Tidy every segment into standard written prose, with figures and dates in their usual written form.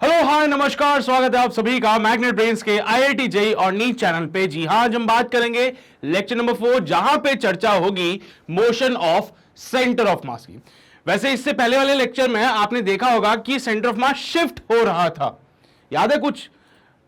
Hello hi नमस्कार, स्वागत है आप सभी का मैग्नेट ब्रेन्स के आईआईटी जेईई और नीट चैनल पे। जी हां, आज हम बात करेंगे लेक्चर नंबर 4, जहां पे चर्चा होगी मोशन ऑफ सेंटर ऑफ मास की। वैसे इससे पहले वाले लेक्चर में आपने देखा होगा कि सेंटर ऑफ मास शिफ्ट हो रहा था, याद है कुछ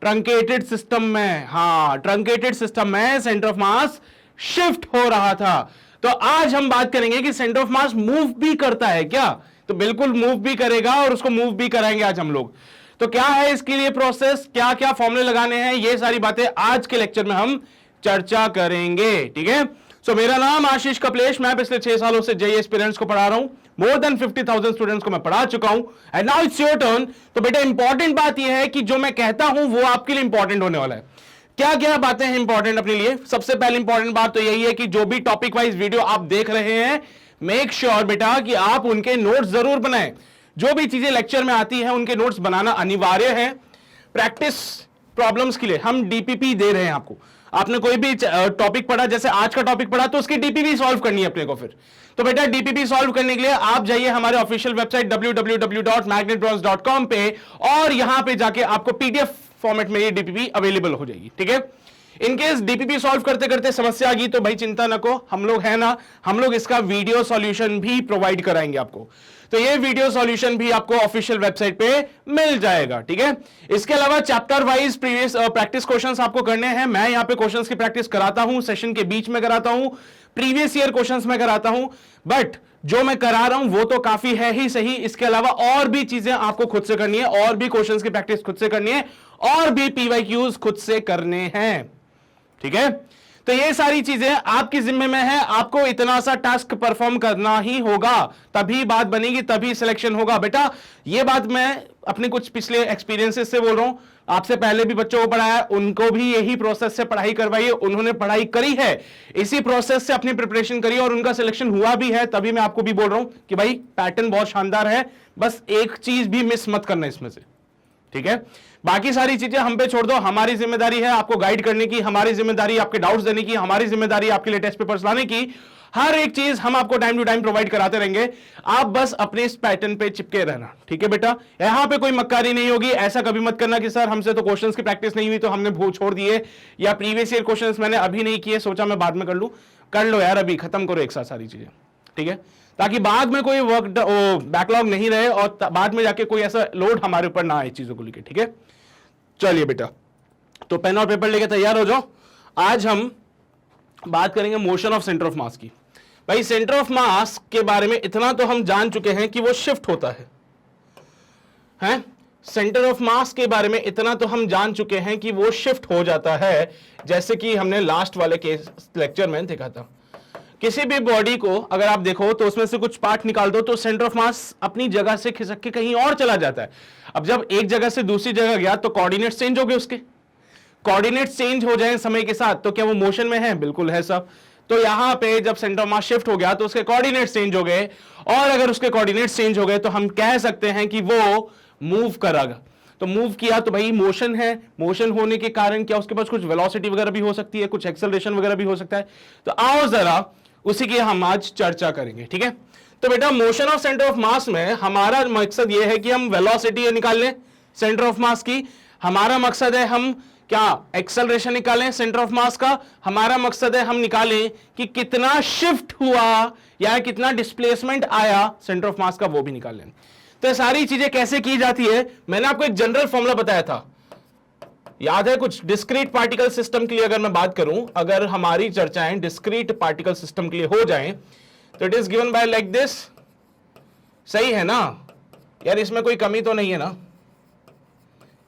ट्रंकेटेड सिस्टम में। हां, ट्रंकेटेड सिस्टम में सेंटर ऑफ मास शिफ्ट हो रहा था। तो आज हम बात करेंगे कि सेंटर ऑफ मास मूव भी करता है क्या। तो बिल्कुल मूव भी करेगा और उसको मूव भी कराएंगे आज हम लोग। तो क्या है इसके लिए प्रोसेस, क्या क्या फॉर्मूले लगाने हैं, ये सारी बातें आज के लेक्चर में हम चर्चा करेंगे। ठीक है। सो मेरा नाम आशीष कपलेश, मैं पिछले 6 सालों से जेईई एस्पिरेंट्स को पढ़ा रहा हूं। मोर देन 50,000 स्टूडेंट्स को मैं पढ़ा चुका हूं and now it's your turn. तो बेटा इंपॉर्टेंट बात यह है कि जो मैं कहता हूं वो आपके लिए इंपॉर्टेंट होने वाला है। क्या क्या बातें हैं इंपॉर्टेंट अपने लिए। सबसे पहले इंपॉर्टेंट बात तो यही है कि जो भी टॉपिक वाइज वीडियो आप देख रहे हैं, मेक श्योर बेटा कि आप उनके नोट्स जरूर बनाएं। जो भी चीजें लेक्चर में आती हैं उनके नोट्स बनाना अनिवार्य है। प्रैक्टिस प्रॉब्लम्स के लिए हम डीपीपी दे रहे हैं आपको। आपने कोई भी टॉपिक पढ़ा, जैसे आज का टॉपिक पढ़ा, तो उसकी डीपीपी सॉल्व करनी है अपने को। फिर तो बेटा डीपीपी सॉल्व करने के लिए आप जाइए हमारे ऑफिशियल वेबसाइट www.magnetbronze.com पे, और यहां पे जाके आपको पीडीएफ फॉर्मेट में ये डीपीपी अवेलेबल हो जाएगी। ठीक है। इनकेस डीपीपी सॉल्व करते करते समस्या आ गई तो भाई चिंता न को, हम लोग है ना, हम लोग इसका वीडियो सॉल्यूशन भी प्रोवाइड कराएंगे आपको। तो ये वीडियो सॉल्यूशन भी आपको ऑफिशियल वेबसाइट पे मिल जाएगा। ठीक है। इसके अलावा chapter wise previous practice questions आपको करने हैं। मैं यहां पे क्वेश्चंस की प्रैक्टिस कराता हूं, सेशन के बीच में कराता हूं, प्रीवियस ईयर क्वेश्चंस में कराता हूं, बट जो मैं करा रहा हूं वो तो काफी है ही सही। इसके अलावा और भी चीजें आपको खुद से करनी है, और भी क्वेश्चंस की प्रैक्टिस खुद से करनी है, और भी पीवाईक्यूज खुद से करने हैं। ठीक है। तो ये सारी चीजें आपकी जिम्मे में है। आपको इतना सा टास्क परफॉर्म करना ही होगा, तभी बात बनेगी, तभी सिलेक्शन होगा। बेटा ये बात मैं अपने कुछ पिछले एक्सपीरियंसेस से बोल रहा हूं। आपसे पहले भी बच्चों को पढ़ाया, उनको भी यही प्रोसेस से पढ़ाई करवाई, उन्होंने पढ़ाई करी है, इसी प्रोसेस से अपनी प्रिपरेशन करी और उनका सिलेक्शन हुआ भी है। तभी मैं आपको भी बोल रहा हूं कि भाई पैटर्न बहुत शानदार है, बस एक चीज भी मिस मत करना इसमें से। ठीक है। बाकी सारी चीजें हम पे छोड़ दो। हमारी जिम्मेदारी है आपको गाइड करने की, हमारी जिम्मेदारी आपके डाउट्स देने की, हमारी जिम्मेदारी आपके लिए टेस्ट पेपर्स लाने की। हर एक चीज हम आपको टाइम टू टाइम प्रोवाइड कराते रहेंगे। आप बस अपने इस पैटर्न पे चिपके रहना। ठीक है बेटा, यहां पे कोई मक्कारी नहीं होगी। ऐसा कभी मत करना कि सर हमसे तो क्वेश्चंस की प्रैक्टिस नहीं हुई तो हमने छोड़ दिए, या प्रीवियस ईयर क्वेश्चंस मैंने अभी नहीं किए, सोचा मैं बाद में कर लूं। कर लो यार, अभी खत्म करो एक साथ सारी चीजें। ठीक है, ताकि बाद में कोई वर्क बैकलॉग नहीं रहे और बाद में जाके कोई ऐसा लोड हमारे ऊपर ना आए चीजों को लेकर। ठीक है। चलिए बेटा, तो पेन और पेपर लेके तैयार हो जाओ। आज हम बात करेंगे मोशन ऑफ सेंटर ऑफ मास की। भाई सेंटर ऑफ मास के बारे में इतना तो हम जान चुके हैं कि वो शिफ्ट होता है? सेंटर ऑफ मास के बारे में इतना तो हम जान चुके हैं कि वो शिफ्ट हो जाता है, जैसे कि हमने लास्ट वाले केस लेक्चर में देखा था। किसी भी बॉडी को अगर आप देखो तो उसमें से कुछ पार्ट निकाल दो तो सेंटर ऑफ मास अपनी जगह से खिसक के कहीं और चला जाता है। अब जब एक जगह से दूसरी जगह गया तो कोऑर्डिनेट चेंज हो गए, उसके कोऑर्डिनेट चेंज हो जाए समय के साथ, तो क्या वो मोशन में है? बिल्कुल है सब। तो यहां पे जब सेंटर ऑफ मास शिफ्ट हो गया तो उसके कोऑर्डिनेट चेंज हो गए, और अगर उसके कोऑर्डिनेट चेंज हो गए तो हम कह सकते हैं कि वो मूव करेगा। तो मूव किया तो भाई मोशन है। मोशन होने के कारण क्या उसके पास कुछ वेलोसिटी वगैरह भी हो सकती है, कुछ एक्सेलरेशन वगैरह भी हो सकता है। तो आओ जरा उसी की हम आज चर्चा करेंगे। ठीक है। तो बेटा मोशन ऑफ सेंटर ऑफ मास में हमारा मकसद यह है कि हम वेलोसिटी निकाल लें सेंटर ऑफ मास की। हमारा मकसद है हम क्या एक्सेलरेशन निकालें सेंटर ऑफ मास का। हमारा मकसद है हम निकालें कि कितना शिफ्ट हुआ या कितना डिस्प्लेसमेंट आया सेंटर ऑफ मास का, वो भी निकाल लें। तो सारी चीजें कैसे की जाती है, मैंने आपको एक जनरल फॉर्मूला बताया था, याद है कुछ? डिस्क्रीट पार्टिकल सिस्टम के लिए अगर मैं बात करूं, अगर हमारी चर्चाएं डिस्क्रीट पार्टिकल सिस्टम के लिए हो जाएं तो it is given bye like this. सही है ना यार, इसमें कोई कमी तो नहीं है ना?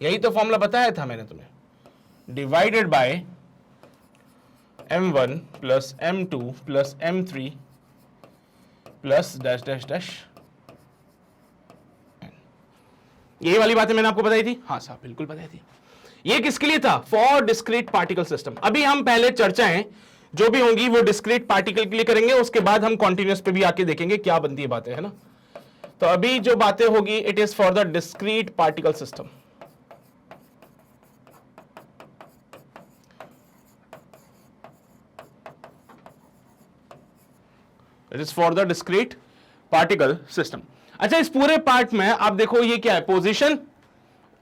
यही तो फॉर्मूला बताया था मैंने तुम्हें, divided by m1 plus m2 plus m3 plus dash dash dash. यही वाली बातें मैंने आपको बताई थी। हाँ साहब, बिल्कुल बताई थी। ये किसके लिए था? For discrete particle system. अभी हम पहले चर्चाएं जो भी होंगी वो डिस्क्रीट पार्टिकल के लिए करेंगे, उसके बाद हम कॉन्टिन्यूअस पे भी आके देखेंगे क्या बनती है बातें, है ना? तो अभी जो बातें होगी it is for the discrete particle system. It is for the discrete particle system. अच्छा, इस पूरे पार्ट में आप देखो ये क्या है? पोजीशन,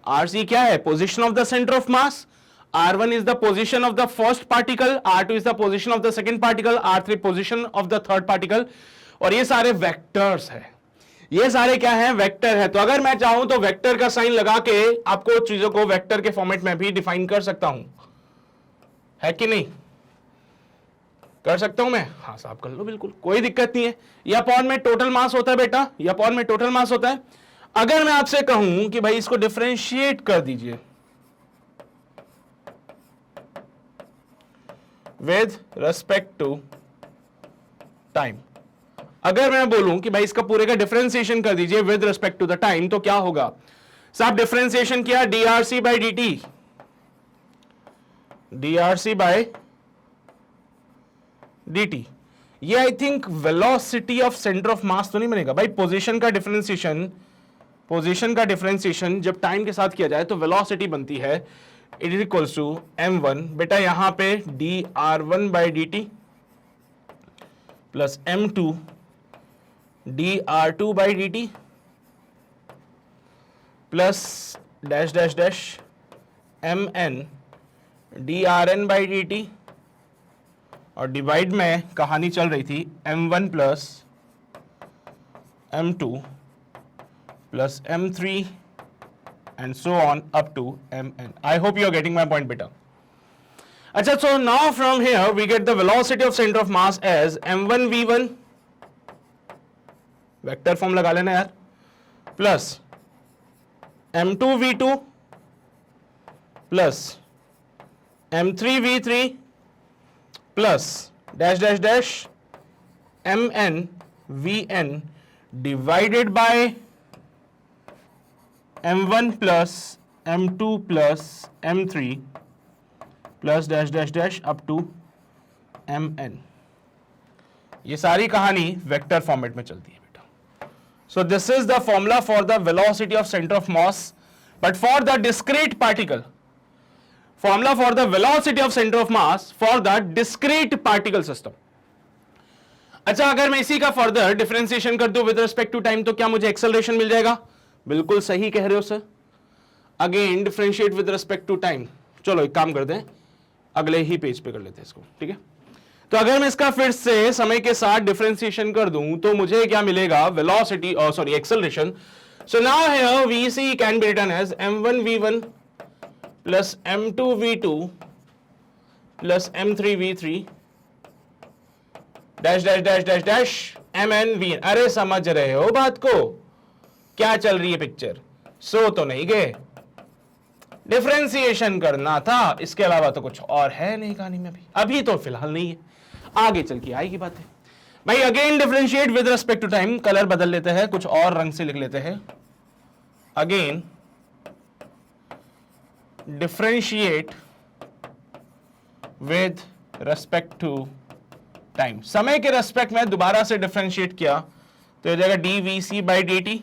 RC क्या है? Position of the centre of mass. R1 is the position of the first particle, R2 is the position of the second particle, R3 position of the third particle. और ये सारे वेक्टर्स है. ये सारे क्या है? वेक्टर है. तो अगर मैं चाहूं तो वेक्टर का साइन लगा के आपको चीजों को वेक्टर के फॉर्मेट में भी डिफाइन कर सकता हूं, है कि नहीं? कर सकता हूं मैं? हाँ साहब कर लो, बिल्कुल कोई दिक्कत नहीं है. ये अपॉन में टोटल मास होता है बेटा, ये अपॉन में टोटल मास होता है. अगर मैं आपसे कहूं कि भाई इसको डिफरेंशिएट कर दीजिए विद रेस्पेक्ट टू टाइम, अगर मैं बोलूं कि भाई इसका पूरे का डिफरेंशिएशन कर दीजिए with respect to the time, तो क्या होगा साहब? डिफरेंशिएशन किया drc by d drc by dt. ये I think velocity of centre of mass तो नहीं बनेगा भाई. पोजीशन का डिफरेंशिएशन जब टाइम के साथ किया जाए तो वेलोसिटी बनती है it is equals to m1 बेटा यहां पे dr1 by dt plus m2 dr2 by dt plus dash dash dash mn drn by dt, और डिवाइड में कहानी चल रही थी m1 plus m2 plus m3 and so on up to mn. I hope you are getting my point बेटा. अच्छा, so now from here we get the velocity of centre of mass as m1 v1, vector form लगा लेना यार, plus m2 v2 plus m3 v3 plus dash dash dash mn vn divided by m1 plus m2 plus m3 plus dash dash dash up to mn. ये सारी कहानी vector format में चलती है बेटा. So this is the formula for the velocity of centre of mass, but for the discrete particle, formula for the velocity of center of mass for the discrete particle system. अच्छा, अगर मैं इसी का further differentiation कर दूं with respect to time तो क्या मुझे एक्सेलरेशन मिल जाएगा? बिल्कुल सही कह रहे हो sir. Again differentiate with respect to time. चलो एक काम कर दें, अगले ही पेज पे कर लेते हैं इसको, ठीक है? तो अगर मैं इसका फिर से समय के साथ डिफरेंशिएशन कर दूं तो मुझे क्या मिलेगा? Velocity, sorry acceleration. So now here we see can be written as m1 v1 plus m2 v2 plus m3 v3 dash dash dash dash dash mn vn. अरे समझ रहे हो बात को? क्या चल रही है पिक्चर? सो तो नहीं गए, डिफरेंशिएशन करना था, इसके अलावा तो कुछ और है नहीं कहानी में. अभी तो फिलहाल नहीं है, आगे चल के आएगी बातें भाई. Again differentiate with respect to time, colour बदल लेते हैं, कुछ और रंग से लिख लेते हैं. Again differentiate with respect to time. समय के रेस्पेक्ट में दोबारा से डिफरेंशिएट किया तो हो जाएगा dvc बाई dt.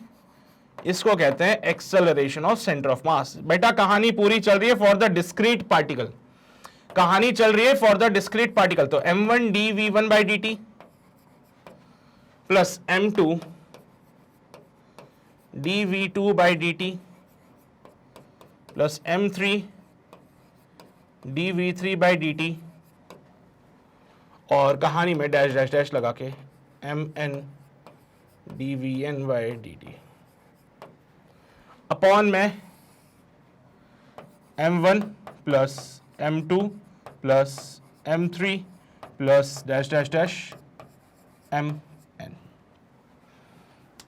इसको कहते हैं एक्सेलरेशन ऑफ सेंटर ऑफ मास. बेटा कहानी पूरी चल रही है फॉर द डिस्क्रीट पार्टिकल, कहानी चल रही है फॉर द डिस्क्रीट पार्टिकल. तो m1 dv1 by dt plus m2 dv2 by dt plus m3 dv3 by dt, और कहानी में डैश डैश डैश लगा के mn dvn by dt upon में m1 plus m2 plus m3 plus dash dash dash mn.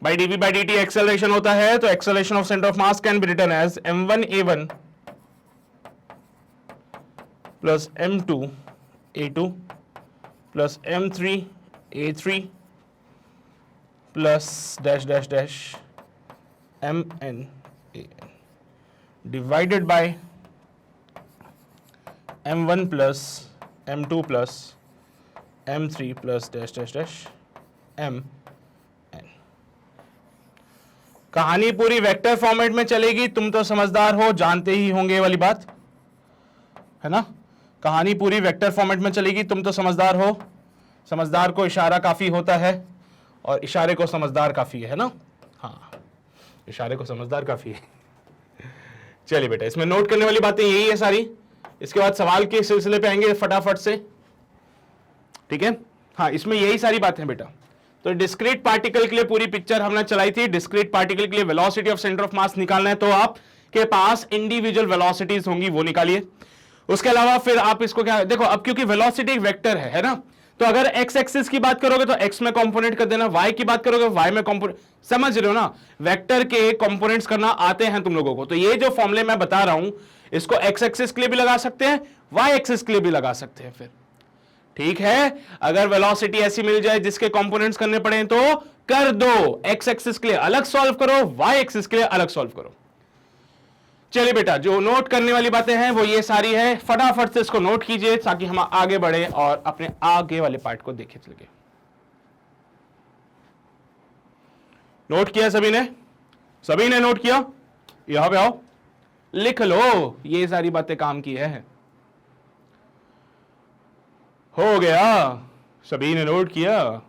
By dv by dt acceleration होता है, तो acceleration of centre of mass can be written as m1 a1 plus m2 a2 plus m3 a3 plus dash dash dash mn an divided by m1 plus m2 plus m3 plus dash dash dash mn. कहानी पूरी vector format में चलेगी, तुम तो समझदार हो, जानते ही होंगे ये वाली बात, है ना? कहानी पूरी वेक्टर फॉर्मेट में चलेगी, तुम तो समझदार हो. समझदार को इशारा काफी होता है और इशारे को समझदार काफी है ना? हाँ, इशारे को समझदार काफी है. चलिए बेटा, इसमें नोट करने वाली बातें यही है सारी। इसके बाद सवाल के सिलसिले पे आएंगे फटाफट से, ठीक है। हाँ, इसमें यही सारी बातें हैं बेटा। तो डिस्क्रीट पार्टिकल के लिए पूरी पिक्चर हमने चलाई थी। डिस्क्रीट पार्टिकल के लिए वेलोसिटी ऑफ सेंटर ऑफ मास निकालना है तो आपके पास इंडिविजुअल वेलोसिटीज होंगी, वो निकालिए। उसके अलावा फिर आप इसको क्या देखो, अब क्योंकि वेलोसिटी एक वेक्टर है ना, तो अगर एक्स एक्सिस की बात करोगे तो एक्स में कंपोनेंट कर देना, वाई की बात करोगे वाई में कंपोनेंट, समझ रहे हो ना, वेक्टर के कंपोनेंट्स करना आते हैं तुम लोगों को। तो ये जो फॉर्मूले मैं बता रहा हूं इसको एक्स एक्सिस के लिए भी लगा सकते हैं, वाई एक्सिस के लिए भी लगा सकते हैं फिर, ठीक है। अगर वेलोसिटी ऐसी मिल जाए जिसके कंपोनेंट्स करने पड़े तो कर दो, एक्स एक्सिस के लिए अलग सॉल्व करो, वाई एक्सिस के लिए अलग सॉल्व करो। चलिए बेटा, जो नोट करने वाली बातें हैं वो ये सारी है, फटाफट से इसको नोट कीजिए ताकि हम आगे बढ़े और अपने आगे वाले पार्ट को देखे चलिए। नोट किया सभी ने? सभी ने नोट किया? यहां पे आओ, लिख लो, ये सारी बातें काम की है। हो गया, सभी ने नोट किया?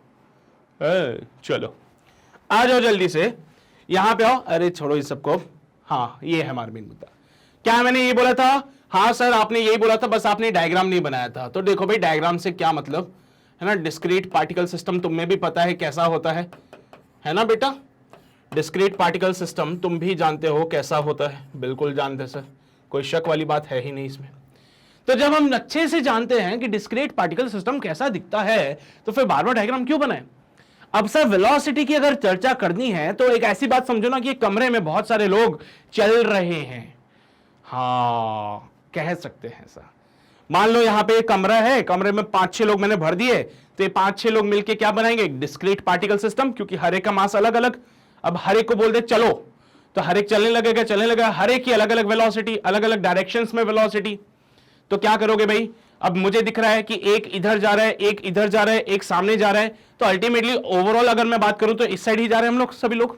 चलो आ जाओ जल्दी से, यहां पे आओ। अरे छोड़ो इस सबको, हाँ ये है हमारा मेन मुद्दा। क्या मैंने ये बोला था? हाँ सर आपने यही बोला था, बस आपने डायग्राम नहीं बनाया था। तो देखो भाई, डायग्राम से क्या मतलब है ना, डिस्क्रीट पार्टिकल सिस्टम तुम्हें भी पता है कैसा होता है ना बेटा। डिस्क्रीट पार्टिकल सिस्टम तुम भी जानते हो कैसा होता है, बिल्कुल जानते सर, कोई शक वाली बात है ही नहीं इसमें। तो जब हम अच्छे से जानते हैं कि डिस्क्रीट पार्टिकल सिस्टम कैसा दिखता है तो फिर बार बार डायग्राम क्यों बनाए? अब सर वेलोसिटी की अगर चर्चा करनी है तो एक ऐसी बात समझो ना कि कमरे में बहुत सारे लोग चल रहे हैं, हाँ कह सकते हैं सर। मान लो यहां पे एक कमरा है, कमरे में 5-6 लोग मैंने भर दिए, तो ये 5-6 लोग मिलके क्या बनाएंगे? डिस्क्रीट पार्टिकल सिस्टम, क्योंकि हर एक का मास अलग अलग। अब हर एक को बोल दे चलो, तो हर एक चलने लगेगा, हर एक की अलग अलग वेलोसिटी, अलग अलग डायरेक्शंस में वेलोसिटी। तो क्या करोगे भाई? अब मुझे दिख रहा है कि एक इधर जा रहा है, एक इधर जा रहा है, एक सामने जा रहा है, तो अल्टीमेटली ओवरऑल अगर मैं बात करूं तो इस साइड ही जा रहे हैं हम लोग सभी लोग।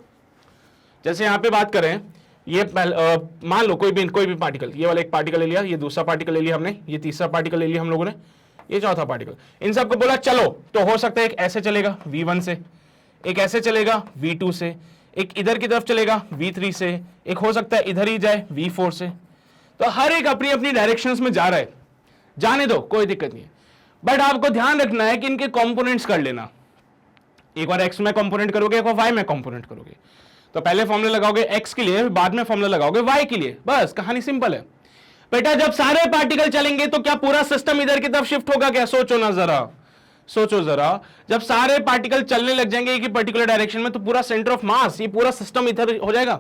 जैसे यहां पे बात करें, ये मान लो कोई भी पार्टिकल, ये वाला एक पार्टिकल ले लिया, ये दूसरा पार्टिकल ले लिया हमने, ये तीसरा पार्टिकल ले लिया हम लोगों ने, ये चौथा पार्टिकल, इन सबको बोला चलो, तो हो सकता है एक ऐसे चलेगा V1 से, एक ऐसे चलेगा V2 से, एक इधर की तरफ चलेगा V3 से, एक हो सकता है इधर ही जाए V4 से। तो हर एक अपनी अपनी डायरेक्शंस में जा रहा है, जाने दो कोई दिक्कत नहीं है, बट आपको ध्यान रखना है कि इनके कंपोनेंट्स कर लेना। एक बार x में कंपोनेंट करोगे, एक बार y में कंपोनेंट करोगे। तो पहले फॉर्मूला लगाओगे x के लिए, बाद में फॉर्मूला लगाओगे y के लिए, बस कहानी सिंपल है बेटा। जब सारे पार्टिकल चलेंगे तो क्या पूरा सिस्टम इधर की तरफ शिफ्ट होगा क्या? सोचो ना जरा, सोचो जरा, जब सारे पार्टिकल चलने लग जाएंगे एक ही पर्टिकुलर डायरेक्शन में तो पूरा सेंटर ऑफ मास, ये पूरा सिस्टम इधर हो जाएगा।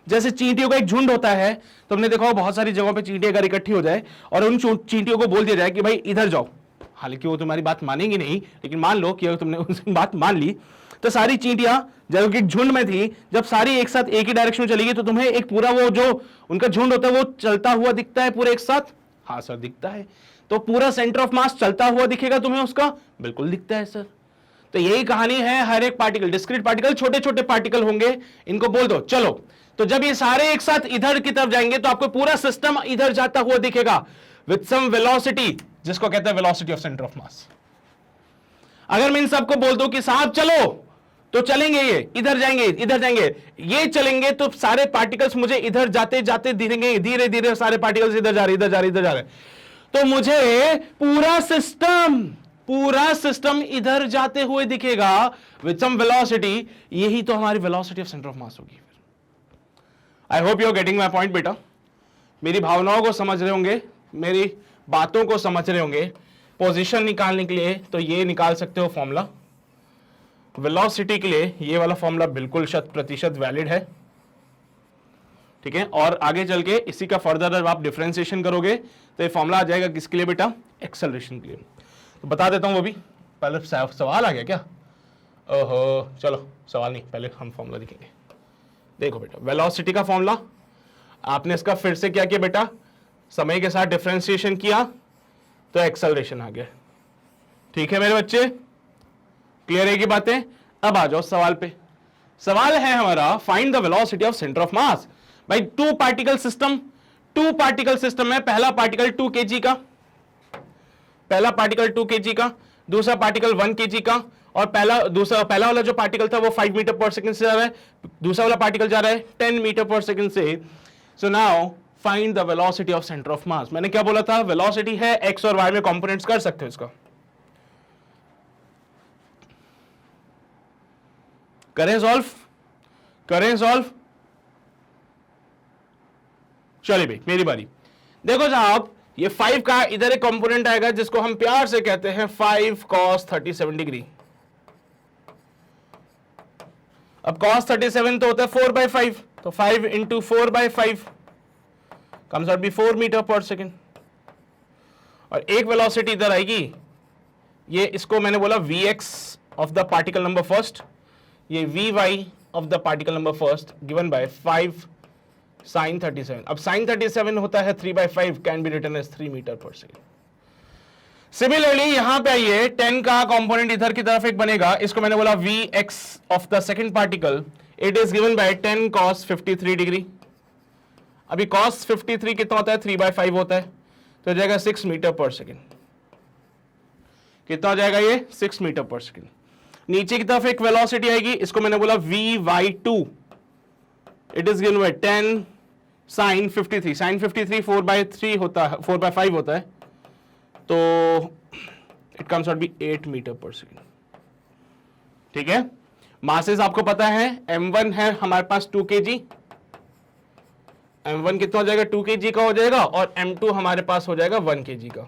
जैसे चींटियों का एक झुंड होता है, तो हमने देखा बहुत सारी जगहों पे चींटियां अगर इकट्ठी हो जाए और उन चींटियों को बोल दिया जाए कि भाई इधर जाओ, हालांकि वो तुम्हारी बात मानेंगी नहीं, लेकिन मान लो कि अगर तुमने उनकी बात मान ली, तो सारी चींटियां जब एक झुंड में थी, जब सारी एक साथ एक ही डायरेक्शन में चलेगी तो तुम्हें एक पूरा वो जो उनका झुंड होता है वो चलता हुआ दिखता है पूरे एक साथ? हाँ सर दिखता है। तो पूरा सेंटर ऑफ मास चलता हुआ दिखेगा तुम्हें उसका? बिल्कुल दिखता है सर। तो यही कहानी है, हर एक पार्टिकल, डिस्क्रीट पार्टिकल छोटे छोटे पार्टिकल होंगे, इनको बोल दो चलो, तो जब ये सारे एक साथ इधर की तरफ जाएंगे तो आपको पूरा सिस्टम इधर जाता हुआ दिखेगा विद सम वेलोसिटी, जिसको कहते हैं वेलोसिटी ऑफ सेंटर ऑफ मास। अगर मैं इन सबको बोल दूं कि साहब चलो, तो चलेंगे, ये इधर जाएंगे, इधर जाएंगे, ये चलेंगे, तो सारे पार्टिकल्स मुझे इधर जाते जाते दिखेंगे, धीरे धीरे सारे पार्टिकल्स इधर जा रहे, इधर जा रहे, इधर जा रहे, तो मुझे पूरा सिस्टम इधर जाते हुए दिखेगा विद सम वेलोसिटी। यही तो हमारी velocity of centre of mass होगी। I hope you are getting my point बेटा। मेरी भावनाओं को समझ रहे होंगे, मेरी बातों को समझ रहे होंगे। पोजीशन निकालने के लिए तो ये निकाल सकते हो फॉर्मूला, वेलोसिटी के लिए ये वाला फॉर्मूला बिल्कुल 100% वैलिड है, ठीक है। और आगे चल के इसी का फर्दर जब आप डिफरेंशिएशन करोगे तो ये फॉर्मूला आ जाएगा किसके लिए बेटा? एक्सेलरेशन के लिए। तो बता देता हूं वो भी, पहले सवाल आ गया क्या? ओहो चलो सवाल नहीं, पहले हम फॉर्मूला दिखेंगे। देखो बेटा, वेलोसिटी का फॉर्मूला आपने इसका फिर से क्या किया बेटा? समय के साथ डिफरेंशिएशन किया तो एक्सेलरेशन आ गया, ठीक है मेरे बच्चे, क्लियर है की बातें? अब आ जाओ सवाल पे। सवाल है हमारा find the velocity of centre of मास। भाई टू पार्टिकल सिस्टम में पहला पार्टिकल 2 kg का, पहला पार्टिकल 2 kg का, दूसरा पार्टिकल 1 kg का, और पहला वाला जो पार्टिकल था वो 5 मीटर पर सेकंड से जा रहा है, दूसरा वाला पार्टिकल जा रहा है 10 मीटर पर सेकंड से। So now find the velocity of centre of मास। मैंने क्या बोला था, वेलोसिटी है एक्स और वाई में कंपोनेंट्स कर सकते हो इसका। करें सॉल्व, करें सॉल्व। चलिए भाई मेरी बारी। देखो साहब ये 5 का इधर एक कंपोनेंट आएगा जिसको हम प्यार से कहते हैं 5 cos 37 डिग्री। अब cos 37 तो होता है 4/5, तो 5 into 4/5 comes out be 4 metre per second. और एक वेलोसिटी इधर आएगी, ये इसको मैंने बोला Vx of the particle number first, ये Vy of the particle number first given by 5 sin 37। अब sin 37 होता है 3/5, can be written as 3 metre per second. Similarly यहां पे आइए 10 का कंपोनेंट इधर की तरफ एक बनेगा, इसको मैंने बोला Vx of the second particle, it is given bye 10 cos 53 degree. अभी cos 53 कितना होता है, 3/5 होता है, तो जाएगा 6 मीटर पर सेकेंड। कितना हो जाएगा ये, 6 मीटर पर सेकेंड। नीचे की तरफ एक वेलोसिटी आएगी, इसको मैंने बोला Vy2, it is given bye 10 sin 53। sin 53 4/3 होता है, 4/5 होता है, तो it comes out be 8 metre per second. ठीक है, मासेस आपको पता है, m1 है हमारे पास 2 kg, m1 कितना हो जाएगा, 2 kg का हो जाएगा, और m2 हमारे पास हो जाएगा 1 kg का।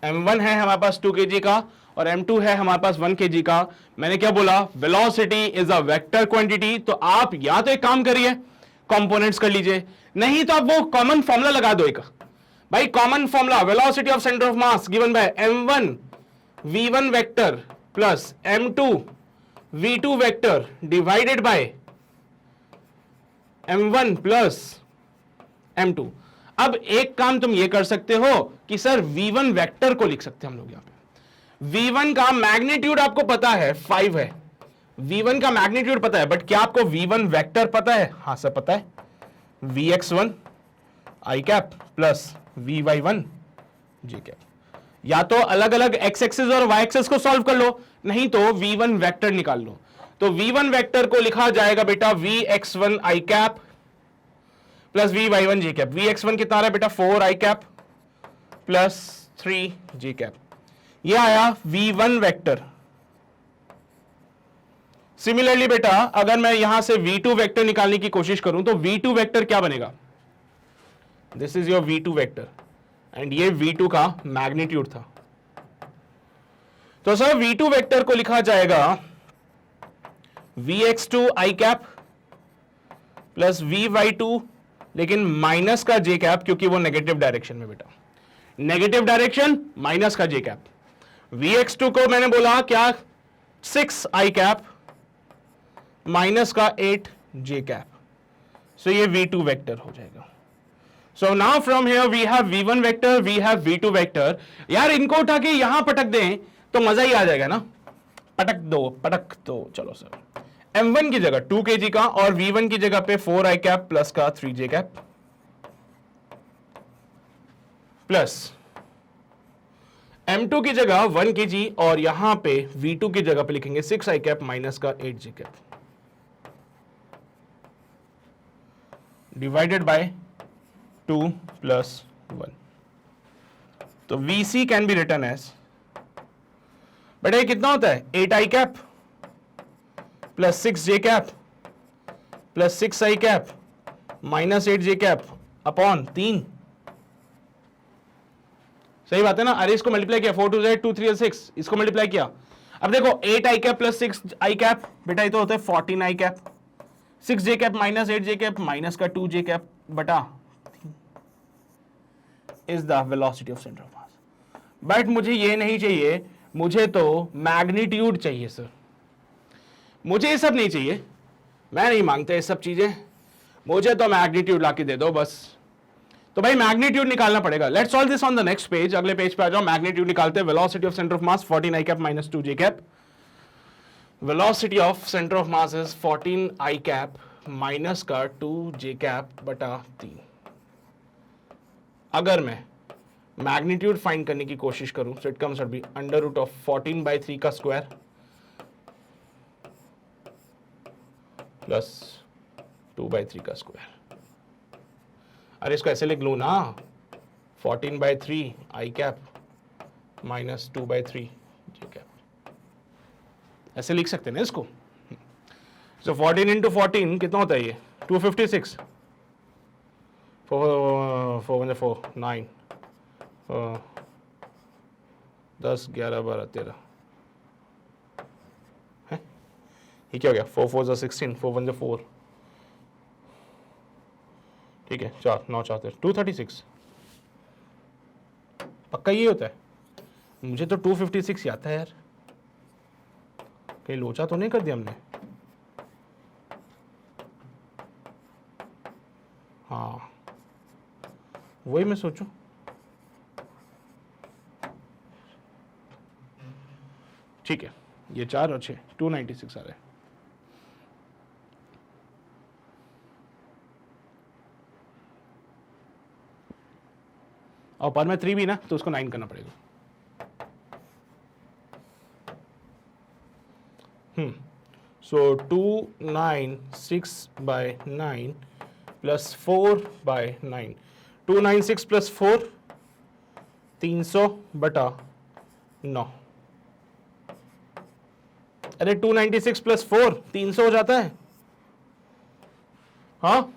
m1 है हमारे पास 2 kg का और m2 है हमारे पास 1 kg का। मैंने क्या बोला, velocity is a vector quantity. तो आप या तो एक काम करिए कंपोनेंट्स कर लीजिए, नहीं तो आप वो कॉमन फॉर्मूला लगा दो एक भाई, common formula velocity of centre of mass given by m1 v1 vector plus m2 v2 vector divided by m1 plus m2। अब एक काम तुम ये कर सकते हो कि सर v1 वेक्टर को लिख सकते हैं हम लोग यहां पे। v1 का मैग्नीट्यूड आपको पता है 5 है, v1 का मैग्नीट्यूड पता है, बट क्या आपको v1 वेक्टर पता है? हां सर पता है, vx1 i cap plus vy1 j cap. या तो अलग अलग x एक्सिस और y एक्सिस को सॉल्व कर लो, नहीं तो v1 वेक्टर निकाल लो। तो v1 वेक्टर को लिखा जाएगा बेटा vx1 i cap plus vy1 j cap. vx1 कितना आ रहा है बेटा, 4 i cap plus 3 j cap. ये आया v1 वेक्टर। सिमिलरली बेटा अगर मैं यहां से v2 वेक्टर निकालने की कोशिश करूं तो v2 वेक्टर क्या बनेगा, this is your v2 vector and ये v2 का मैग्नीट्यूड था। तो सर v2 वेक्टर को लिखा जाएगा vx2 i cap plus vy2, लेकिन माइनस का j कैप, क्योंकि वो नेगेटिव डायरेक्शन में बेटा, नेगेटिव डायरेक्शन माइनस का j कैप। vx2 को मैंने बोला क्या, 6 i कैप माइनस का 8 j कैप। सो ये v2 वेक्टर हो जाएगा। So now from here we have v1 vector, we have v2 vector. यार इनको उठा के यहां पटक दें तो मजा ही आ जाएगा ना, पटक दो पटक दो। चलो सर m1 की जगह 2 kg का और v1 की जगह पे 4 i कैप प्लस का 3 j कैप प्लस m2 की जगह 1 kg और यहां पे v2 की जगह पे लिखेंगे 6 i कैप माइनस का 8 j cap divided by 2 plus 1। तो vc can be written as, बेटा ये कितना होता है, 8 i cap plus 6 j cap plus 6 i cap minus 8 j cap upon 3। सही बात है ना, अरे इसको मल्टीप्लाई किया, 4 2 2 3 6, इसको मल्टीप्लाई किया। अब देखो 8 i cap plus 6 i cap, बेटा ये तो होता है 14 i cap, 6 j cap minus 8 j cap minus का 2 j कैप बटा is the velocity of centre of mass. But मुझे ये नहीं चाहिए, मुझे तो मैग्नीट्यूड चाहिए सर, मुझे ये सब नहीं चाहिए, मैं नहीं मांगता ये सब चीजें, मुझे तो मैग्नीट्यूड लाके दे दो बस। तो भाई मैग्नीट्यूड निकालना पड़ेगा। Let's solve this on the next page, अगले पेज पे आ जाओ। मैग्नीट्यूड निकालते हैं, velocity of centre of mass 14 i cap minus 2 j cap. Velocity of centre of mass is 14 i cap minus का 2 j कैप बटा 3। अगर मैं मैग्नीट्यूड फाइंड करने की कोशिश करूं तो it comes out be under root of 14/3 का स्क्वायर प्लस 2/3 का स्क्वायर। अरे इसको ऐसे लिख लूँ ना, 14/3 आई कैप माइनस 2/3 जे कैप, ऐसे लिख सकते हैं ना इसको। सो 14 इंटू 14 कितना होता है ये, 256, 4 9, 10 11 12 13 है, ये क्या हो गया, 4 4 16, 4 1 4, ठीक है, 4 9 4 236, पक्का ये होता है। मुझे तो 256 आता है यार, कहीं लोचा तो नहीं कर दिया हमने। हाँ वही मैं सोचूं, ठीक है, ये 4 और 6 296 आ रहा है। और पर में 3 भी ना, तो उसको 9 करना पड़ेगा। सो 296/9 प्लस 4/9, 296 प्लस 4 300/9। अरे 296 प्लस 4 300 हो जाता है। हाँ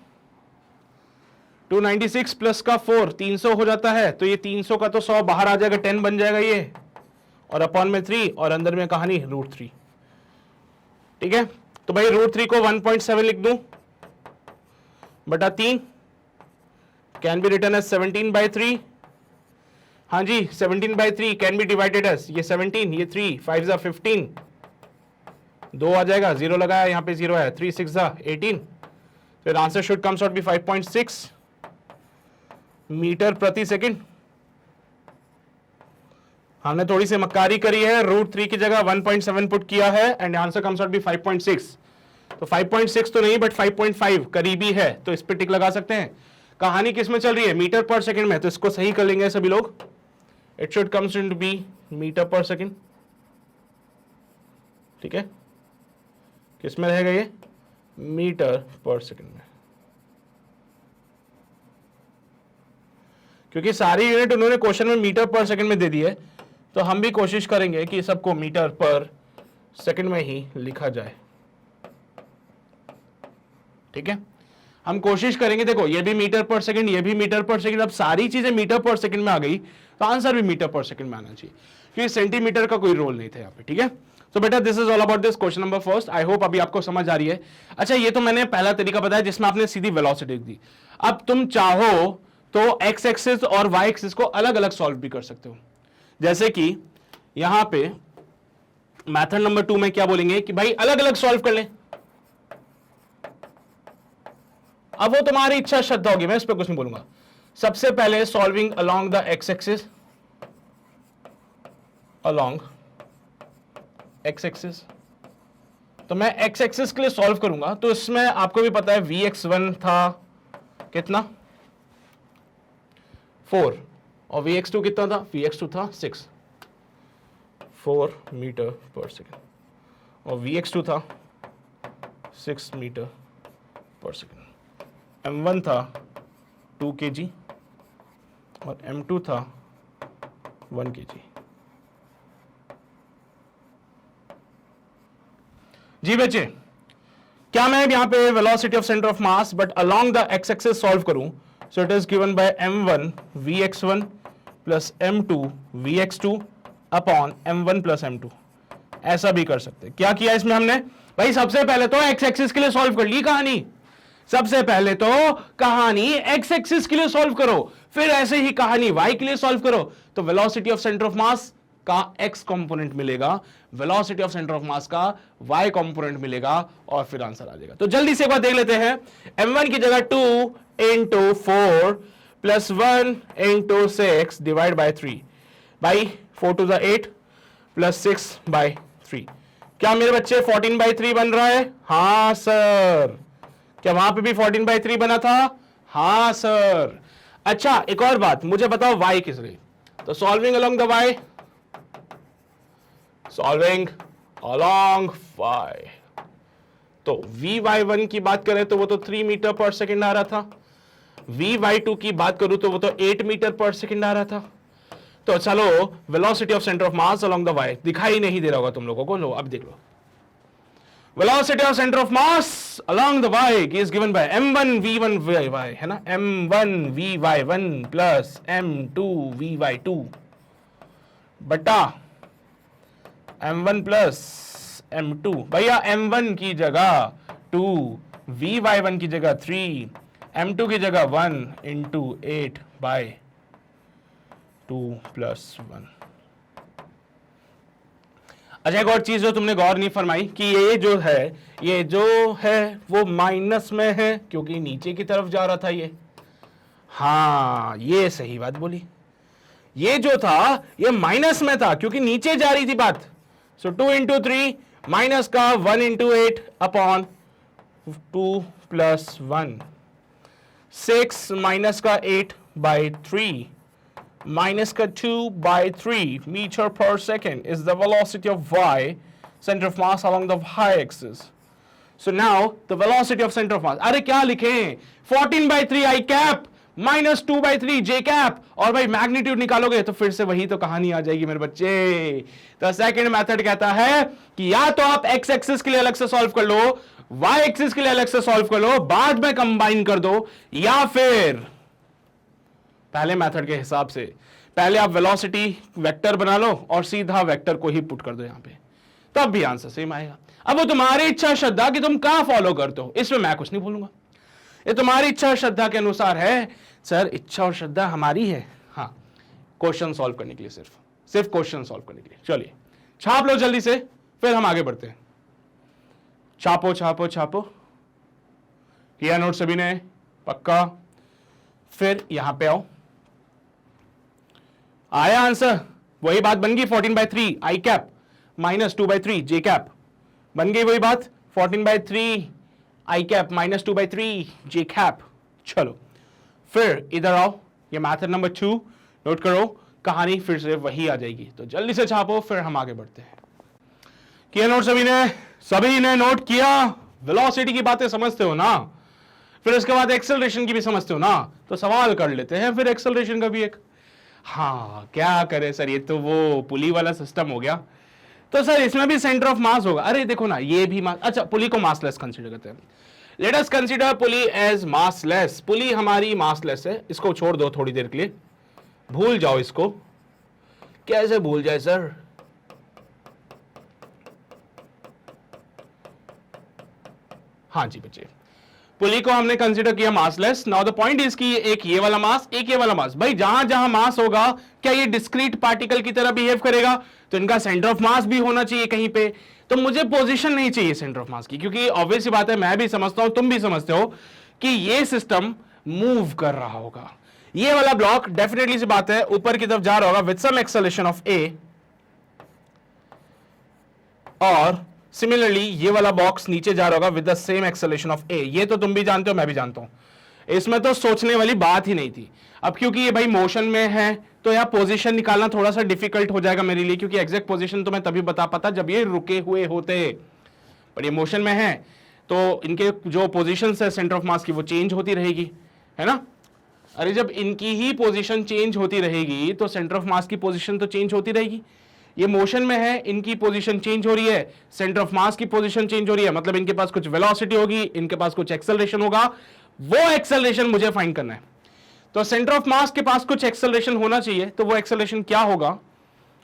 296 प्लस का 4 300 हो जाता है, तो ये 300 का तो 100 बाहर आ जाएगा, 10 बन जाएगा ये, और अपॉन में 3 और अंदर में कहानी √3। ठीक है, तो भाई √3 को 1.7 लिख दूं बटा 3, कैन बी रिटन एज 17/3। हाँ जी 17/3 कैन बी डिवाइडेड एज ये 17, ये 3 5 ज़ा 15, 2 आ जाएगा, 0 लगाया, यहाँ पे 0 है, 3 6 ज़ा 18, फिर answer should comes out be 5.6 metre प्रति सेकंड। हमने थोड़ी सी मक्कारी करी है, √3 की जगह 1.7 पुट किया है and answer comes out be 5.6। तो 5.6 तो नहीं बट 5.5 करीबी है, तो इस पे टिक लगा सकते हैं। कहानी किस में चल रही है, मीटर पर सेकंड में, तो इसको सही कर लेंगे सभी लोग। It should comes into be metre पर सेकंड। ठीक है, किस में रहेगा ये, मीटर पर सेकंड में, क्योंकि सारी यूनिट उन्होंने क्वेश्चन में मीटर पर सेकंड में दे दी है, तो हम भी कोशिश करेंगे कि सबको मीटर पर सेकंड में ही लिखा जाए। ठीक है, हम कोशिश करेंगे, देखो ये भी मीटर पर सेकंड, ये भी मीटर पर सेकंड, अब सारी चीजें मीटर पर सेकंड में आ गई तो आंसर भी मीटर पर सेकंड में आना चाहिए, क्योंकि सेंटीमीटर का कोई रोल नहीं था यहाँ पे। ठीक है, तो बेटा this is all about this question number first. I hope अभी आपको समझ आ रही है। अच्छा, ये तो मैंने पहला तरीका बताया जिसमें आपने सीधी वेलोसिटी दी। अब तुम चाहो तो एक्स एक्सिस और वाई एक्सिस को अलग अलग सॉल्व भी कर सकते हो, जैसे कि यहां पे मेथड नंबर 2 में क्या बोलेंगे कि भाई अलग अलग सॉल्व कर लें। अब वो तुम्हारी इच्छा श्रद्धा होगी, मैं इस पर कुछ नहीं बोलूंगा। सबसे पहले solving along the X axis, along x axis, तो मैं एक्स एक्सिस के लिए सॉल्व करूंगा, तो इसमें आपको भी पता है Vx1 था कितना 4 और Vx2 कितना था, Vx2 था 6, 4 मीटर पर सेकेंड, और Vx2 था 6 मीटर पर सेकेंड। M1 था 2 kg और M2 था 1 kg। जी बच्चे, क्या मैं यहां पे velocity of centre of mass but along the X axis solve करूं, so it is given by M1 Vx1 plus M2 Vx2 upon M1 plus M2, ऐसा भी कर सकते हैं। क्या किया इसमें हमने, भाई सबसे पहले तो एक्स एक्सिस के लिए सॉल्व कर ली कहानी, सबसे पहले तो कहानी एक्स एक्सिस के लिए सॉल्व करो, फिर ऐसे ही कहानी वाई के लिए सॉल्व करो, तो velocity of centre of mass का एक्स कंपोनेंट मिलेगा, velocity of centre of mass का वाई कंपोनेंट मिलेगा, और फिर आंसर आ जाएगा। तो जल्दी से एक बार देख लेते हैं, M1 की जगह 2 into 4 plus 1 into 6 divide by 3 by 4 to the 8 plus 6/3। क्या मेरे बच्चे 14/3 बन रहा है? हाँ सर। क्या वहां पे भी 14/3 बना था? हाँ सर। अच्छा, एक और बात मुझे बताओ, y किस लिए, तो solving along the y, solving along y, तो Vy1 की बात करें तो वो तो 3 मीटर पर सेकेंड आ रहा था, vy2 की बात करूं तो वो तो 8 मीटर पर सेकंड आ रहा था। तो चलो velocity of centre of mass along the y, दिखाई नहीं दे रहा होगा तुम लोगों को, लो अब देख लो। Velocity of centre of mass along the y is given by m1 v1 vy, है ना, m1 vy1 plus m2 vy2 बटा m1 प्लस m2। भैया m1 की जगह 2, vy1 की जगह 3, m2 की जगह 1 इंटू 8 बाय 2 प्लस 1। अच्छा, एक और चीज जो तुमने गौर नहीं फरमाई कि ये जो है वो माइनस में है क्योंकि नीचे की तरफ जा रहा था ये। हाँ, ये सही बात बोली, ये जो था ये माइनस में था क्योंकि नीचे जा रही थी बात। सो 2 इंटू 3 माइनस का 1 इंटू 8 अपॉन 2 प्लस 1, 6 माइनस का 8 बाई 3 minus का 2 by 3 meter per second is the velocity of y, center of mass along the y-axis. So now the velocity of center of mass, अरे क्या लिखें, 14 by 3 i cap minus 2 by 3 j cap, और भाई magnitude निकालोगे तो फिर से वही तो कहानी आ जाएगी मेरे बच्चे। तो सेकंड मेथड कहता है कि या तो आप x एक्सिस के लिए अलग से सॉल्व कर लो, y एक्सिस के लिए अलग से सॉल्व कर लो, बाद में कंबाइन कर दो, या फिर पहले मेथड के हिसाब से पहले आप वेलोसिटी वेक्टर बना लो और सीधा वेक्टर को ही पुट कर दो यहां पे, तब भी आंसर सेम आएगा। अब वो तुम्हारी इच्छा श्रद्धा कि तुम कहां फॉलो करते हो, इसमें मैं कुछ नहीं बोलूंगा, ये तुम्हारी इच्छा श्रद्धा के अनुसार है। सर इच्छा और श्रद्धा हमारी है, हाँ, क्वेश्चन सॉल्व करने के लिए, सिर्फ क्वेश्चन सॉल्व करने के लिए। चलिए छाप लो जल्दी से, फिर हम आगे बढ़ते हैं। छापो छापो छापो, किया नोट सभी ने, पक्का? फिर यहां पे आओ, आया आंसर, वही बात बन गई 14 by 3 I cap minus 2 by 3 J cap, बन गई वही बात 14 by 3 I cap minus 2 by 3 J cap. चलो फिर इधर आओ, ये मेथड नंबर 2 नोट करो, कहानी फिर से वही आ जाएगी। तो जल्दी से छापो, फिर हम आगे बढ़ते हैं। किया नोट सभी ने नोट किया? वेलोसिटी की बातें समझते हो ना, फिर उसके बाद एक्सेलरेशन की भी समझते हो ना, तो सवाल कर लेते हैं फिर एक्सेलरेशन का भी एक। हाँ क्या करें सर, ये तो वो पुली वाला सिस्टम हो गया, तो सर इसमें भी सेंटर ऑफ मास होगा। अरे देखो ना, ये भी मास, अच्छा पुली को मासलेस कंसीडर करते हैं। लेट अस कंसीडर पुली एज मासलेस। पुली हमारी मासलेस है, इसको छोड़ दो थोड़ी देर के लिए, भूल जाओ इसको। कैसे भूल जाए सर? हाँ जी बच्चे, पुली को हमने कंसीडर किया massless. Now the point is कि एक ये वाला मास, एक ये वाला मास। भाई जहां जहां मास होगा क्या ये डिस्क्रीट पार्टिकल की तरह बिहेव करेगा? तो इनका सेंटर ऑफ मास भी होना चाहिए कहीं पे। तो मुझे पोजीशन नहीं चाहिए सेंटर ऑफ मास की, क्योंकि ऑब्वियस सी बात है, मैं भी समझता हूं, तुम भी समझते हो कि ये सिस्टम मूव कर रहा होगा। ये वाला ब्लॉक डेफिनेटली सी बात है ऊपर की तरफ जा रहा होगा with some acceleration of a, और सिमिलरली ये वाला बॉक्स नीचे जा रहा होगा with the same acceleration of a. ये तो तुम भी जानते हो, मैं भी जानता हूं, इसमें तो सोचने वाली बात ही नहीं थी। अब क्योंकि ये भाई मोशन में है तो यहाँ पोजीशन निकालना थोड़ा सा डिफिकल्ट हो जाएगा मेरे लिए, क्योंकि एग्जैक्ट पोजीशन तो मैं तभी बता पाता जब ये रुके हुए होते, पर ये मोशन में है तो इनके जो पोजीशन है सेंटर ऑफ मास की वो चेंज होती रहेगी, है ना। अरे जब इनकी ही पोजीशन चेंज होती रहेगी तो सेंटर ऑफ मास की पोजीशन तो चेंज होती रहेगी। ये मोशन में है, इनकी पोजीशन चेंज हो रही है, सेंटर ऑफ मास की पोजीशन चेंज हो रही है, मतलब इनके पास कुछ वेलोसिटी होगी, इनके पास कुछ एक्सेलरेशन होगा, वो एक्सेलरेशन मुझे फाइंड करना है। तो सेंटर ऑफ मास के पास कुछ एक्सेलरेशन होना चाहिए, तो वो एक्सेलरेशन क्या होगा?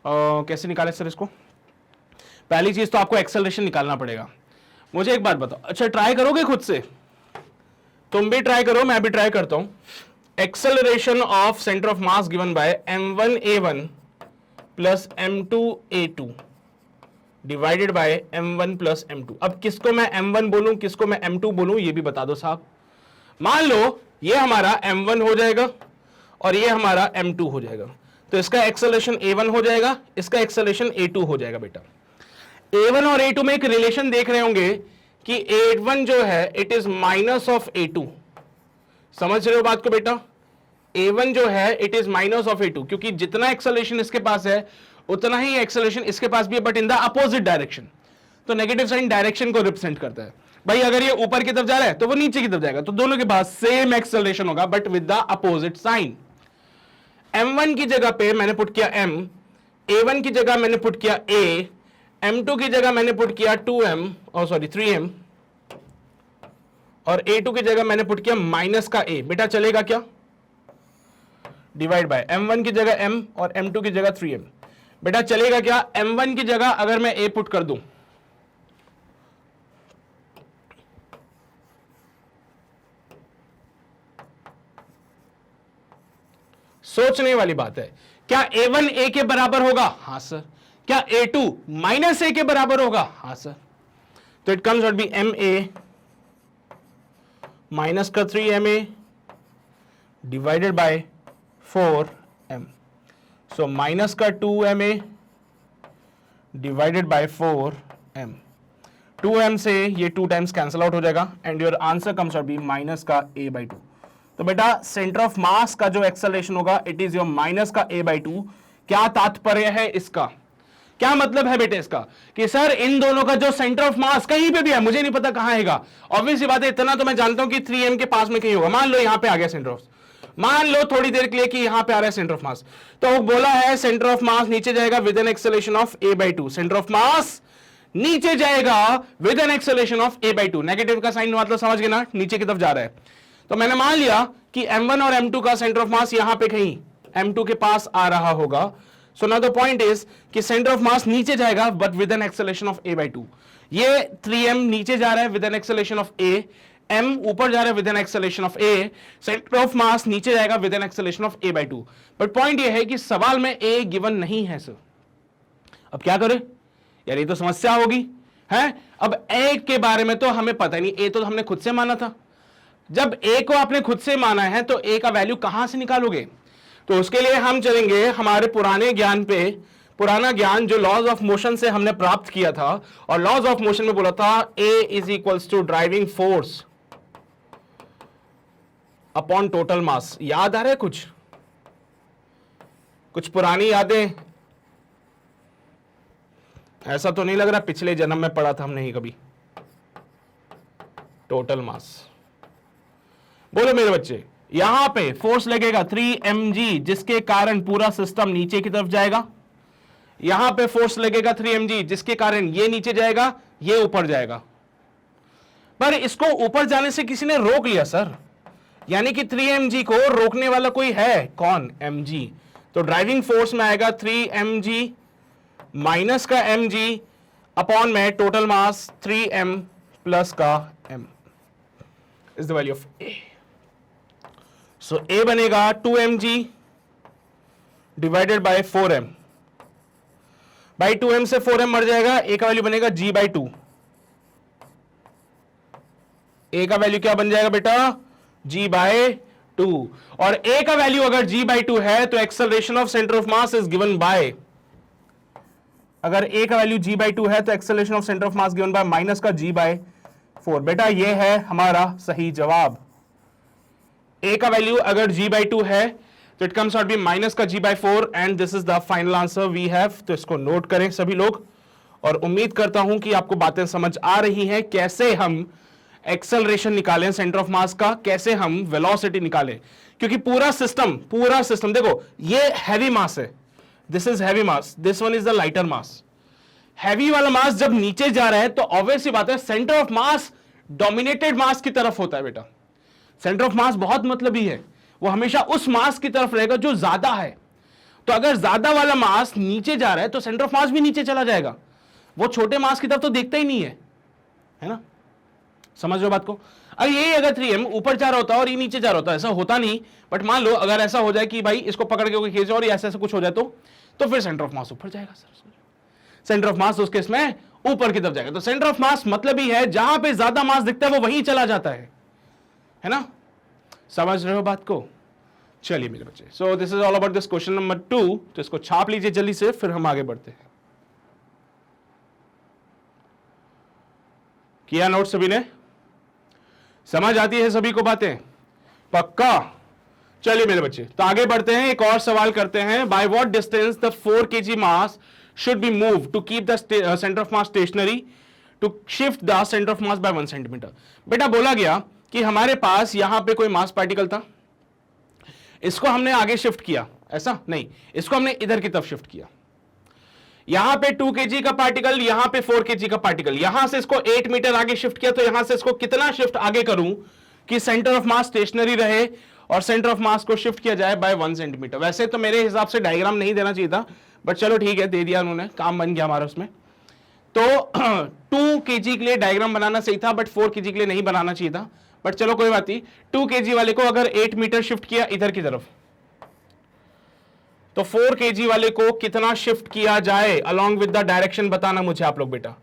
कैसे निकाले सर इसको? पहली चीज तो आपको एक्सेलरेशन निकालना पड़ेगा। मुझे एक बात बताओ, अच्छा ट्राई करोगे खुद से? तुम भी ट्राई करो, मैं भी ट्राई करता हूं। Acceleration of centre of mass given bye m1a1 plus m2a2 divided by m1 plus m2। अब किसको मैं m1 बोलूं, किसको मैं m2 बोलूं, ये भी बता दो साहब। मान लो ये हमारा m1 हो जाएगा और ये हमारा m2 हो जाएगा, तो इसका एक्सेलरेशन a1 हो जाएगा, इसका एक्सेलरेशन a2 हो जाएगा। बेटा a1 और a2 में एक रिलेशन देख रहे होंगे कि a1 जो है it is minus of a2। समझ रहे हो बात को बेटा? a1 जो है it is minus of a2, क्योंकि जितना एक्सेलरेशन इसके पास है उतना ही एक्सेलरेशन इसके पास भी है, but in the opposite direction. तो नेगेटिव साइन डायरेक्शन को रिप्रेजेंट करता है। भाई अगर ये ऊपर की तरफ जा रहा है तो वो नीचे की तरफ जाएगा, तो दोनों के पास सेम एक्सेलरेशन होगा but with the opposite sign. m1 की जगह पे मैंने पुट किया m, a1 की जगह मैंने पुट किया a, m2 की जगह मैंने पुट किया 2m और सॉरी 3m, और a2 की जगह मैंने पुट किया माइनस का a। बेटा चलेगा क्या? डिवाइड बाय m1 की जगह m और m2 की जगह 3m। बेटा चलेगा क्या? m1 की जगह अगर मैं a पुट कर दूं, सोचने वाली बात है, क्या a1 a के बराबर होगा? हां सर। क्या a2 माइनस a के बराबर होगा? हां सर। तो it comes out be ma minus का 3ma divided by 4m। So minus का 2ma divided by 4m। 2m से ये 2 टाइम्स कैंसल आउट हो जाएगा and your answer comes out be minus का a/2। तो बेटा सेंटर ऑफ मास का जो एक्सेलरेशन होगा इट इज योर माइनस का a/2। क्या तात्पर्य है इसका? क्या मतलब है बेटे इसका? कि सर इन दोनों का जो सेंटर ऑफ मास कहीं पे भी है, मुझे नहीं पता कहां हैगा, ऑब्वियस सी बात है, इतना तो मैं जानता हूं कि 3m के पास में कहीं होगा। मान लो यहां पे आ गया सेंटर ऑफ, मान लो थोड़ी देर के लिए कि यहां पे आ रहा है सेंटर ऑफ मास, तो बोला है सेंटर ऑफ मास नीचे जाएगा with an acceleration of a/2। Centre of मास नीचे जाएगा with an acceleration of a/2। Negative का साइन मतलब समझ गए ना, नीचे की तरफ जा रहा है। तो मैंने मान लिया कि m1 और m2 का सेंटर ऑफ मास यहां पे कहीं m2 के पास आ रहा होगा। So now the point is कि सेंटर ऑफ मास नीचे जाएगा but with an acceleration of a/2। ये 3m नीचे जा रहा है with an acceleration of a, m ऊपर जा रहा है with an acceleration of a, centre of मास नीचे जाएगा with an acceleration of a/2। But point ये है कि सवाल में a गिवन नहीं है सर। अब क्या करें यार, ये तो समस्या होगी है। अब a के बारे में तो हमें पता नहीं, a तो हमने खुद से माना था। जब a को आपने खुद से माना है तो a का वैल्यू कहां से निकालोगे? तो उसके लिए हम चलेंगे हमारे पुराने ज्ञान पे, पुराना ज्ञान जो लॉज ऑफ मोशन से हमने प्राप्त किया था, और लॉज ऑफ मोशन में बोला था a is equals to driving force upon total mass. याद आ रहा है कुछ? कुछ पुरानी यादें? ऐसा तो नहीं लग रहा पिछले जन्म में पढ़ा था हमने ही कभी टोटल मास। बोलो मेरे बच्चे, यहां पे फोर्स लगेगा 3mg जिसके कारण पूरा सिस्टम नीचे की तरफ जाएगा। यहां पे फोर्स लगेगा 3mg जिसके कारण ये नीचे जाएगा, ये ऊपर जाएगा। पर इसको ऊपर जाने से किसी ने रोक लिया सर, यानी कि 3mg को रोकने वाला कोई है, कौन? mg। तो ड्राइविंग फोर्स में आएगा 3mg माइनस का mg अपॉन में टोटल मास 3m प्लस का m is the value of a। So a बनेगा 2mg divided by 4m। By 2m से 4m मर जाएगा, a का वैल्यू बनेगा g/2। a का वैल्यू क्या बन जाएगा बेटा? g/2। और a का वैल्यू अगर g/2 है तो acceleration of centre of mass is given bye, अगर a का वैल्यू g/2 है तो acceleration of centre of mass given bye minus का g/4। बेटा ये है हमारा सही जवाब। a का वैल्यू अगर g/2 है तो it comes out be minus का g/4 and this is the final answer we have. तो इसको नोट करें सभी लोग, और उम्मीद करता हूं कि आपको बातें समझ आ रही हैं, कैसे हम एक्सेलरेशन निकालें सेंटर ऑफ मास का, कैसे हम वेलोसिटी निकालें। क्योंकि पूरा सिस्टम देखो, ये हैवी मास है, this is heavy mass, this one is the lighter mass. Heavy वाला मास जब नीचे जा रहा है तो ऑब्वियस सी बात है सेंटर ऑफ मास डोमिनेटेड मास की तरफ होता है बेटा। सेंटर ऑफ मास बहुत मतलबी है, वो हमेशा उस मास की तरफ रहेगा जो ज्यादा है। तो अगर ज्यादा वाला मास नीचे जा रहा है तो सेंटर ऑफ मास भी नीचे चला जाएगा, वो छोटे मास की तरफ तो देखता ही नहीं है ना। समझ लो बात को? अगर 3m ऊपर जा रहा होता और ये नीचे जा रहा होता, ऐसा होता नहीं, बट मान लो अगर ऐसा हो जाए कि भाई इसको पकड़ के कोई खींचे और ऐसा कुछ हो जाए तो फिर सेंटर ऑफ मास ऊपर जाएगा सर। सेंटर ऑफ मास उसके इसमें ऊपर की तरफ जाएगा। तो सेंटर ऑफ मास मतलब ही है जहां पे ज्यादा मास दिखता है वो वहीं चला जाता है ना। समझ रहे हो बात को? चलिए मेरे बच्चे, so this is all about this question number 2। तो इसको छाप लीजिए जल्दी से, फिर हम आगे बढ़ते हैं। किया नोट सभी ने? समझ आती है सभी को बातें? पक्का? चलिए मेरे बच्चे, तो आगे बढ़ते हैं, एक और सवाल करते हैं। By what distance the 4 kg mass should be moved to keep the center of mass stationary to shift the centre of mass by 1 centimetre. बेटा बोला गया कि हमारे पास यहां पे कोई मास पार्टिकल था, इसको हमने आगे शिफ्ट किया, ऐसा नहीं, इसको हमने इधर की तरफ शिफ्ट किया। यहां पे 2 kg का पार्टिकल, यहां पे 4 kg का पार्टिकल, यहां से इसको 8 मीटर आगे शिफ्ट किया, तो यहां से इसको कितना शिफ्ट आगे करूं कि सेंटर ऑफ मास स्टेशनरी रहे और सेंटर ऑफ मास को शिफ्ट किया जाए बाय 1 सेंटीमीटर। वैसे तो मेरे हिसाब से डायग्राम नहीं देना चाहिए था, बट चलो ठीक है, दे दिया उन्होंने, काम बन गया हमारा उसमें। तो 2 kg के लिए डायग्राम बनाना सही था, बट 4 kg के लिए नहीं बनाना चाहिए था, बट चलो कोई बात नहीं। 2 kg वाले को अगर 8 मीटर शिफ्ट किया इधर की तरफ, तो 4 kg वाले को कितना शिफ्ट किया जाए अलोंग विद द डायरेक्शन बताना मुझे आप लोग बेटा,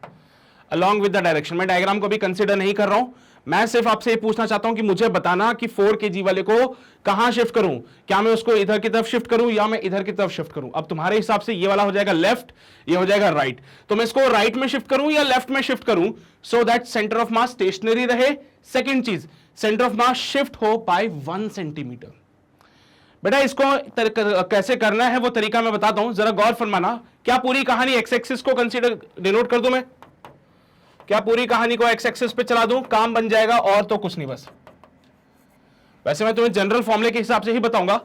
अलोंग विद द डायरेक्शन। मैं डायग्राम को भी कंसीडर नहीं कर रहा हूं, मैं सिर्फ आपसे ये पूछना चाहता हूं कि मुझे बताना कि 4 kg वाले को कहां शिफ्ट करूं, क्या मैं उसको इधर की तरफ शिफ्ट करूं या मैं इधर की तरफ शिफ्ट करूं। अब तुम्हारे हिसाब से ये वाला हो जाएगा लेफ्ट, ये हो जाएगा राइट, तो मैं इसको राइट में शिफ्ट करूं या लेफ्ट में शिफ्ट करूं so that centre of mass stationary रहे। सेकेंड चीज, सेंटर ऑफ मास शिफ्ट हो बाय 1 सेंटीमीटर। बेटा इसको कैसे करना है वो तरीका मैं बताता हूं, जरा गौर फरमाना। क्या पूरी कहानी एक्स एक्सिस को कंसीडर डिनोट कर दूं मैं, क्या पूरी कहानी को एक्स एक्सिस पे चला दूं, काम बन जाएगा और तो कुछ नहीं बस। वैसे मैं तुम्हें जनरल फॉर्मूले के हिसाब से ही बताऊंगा।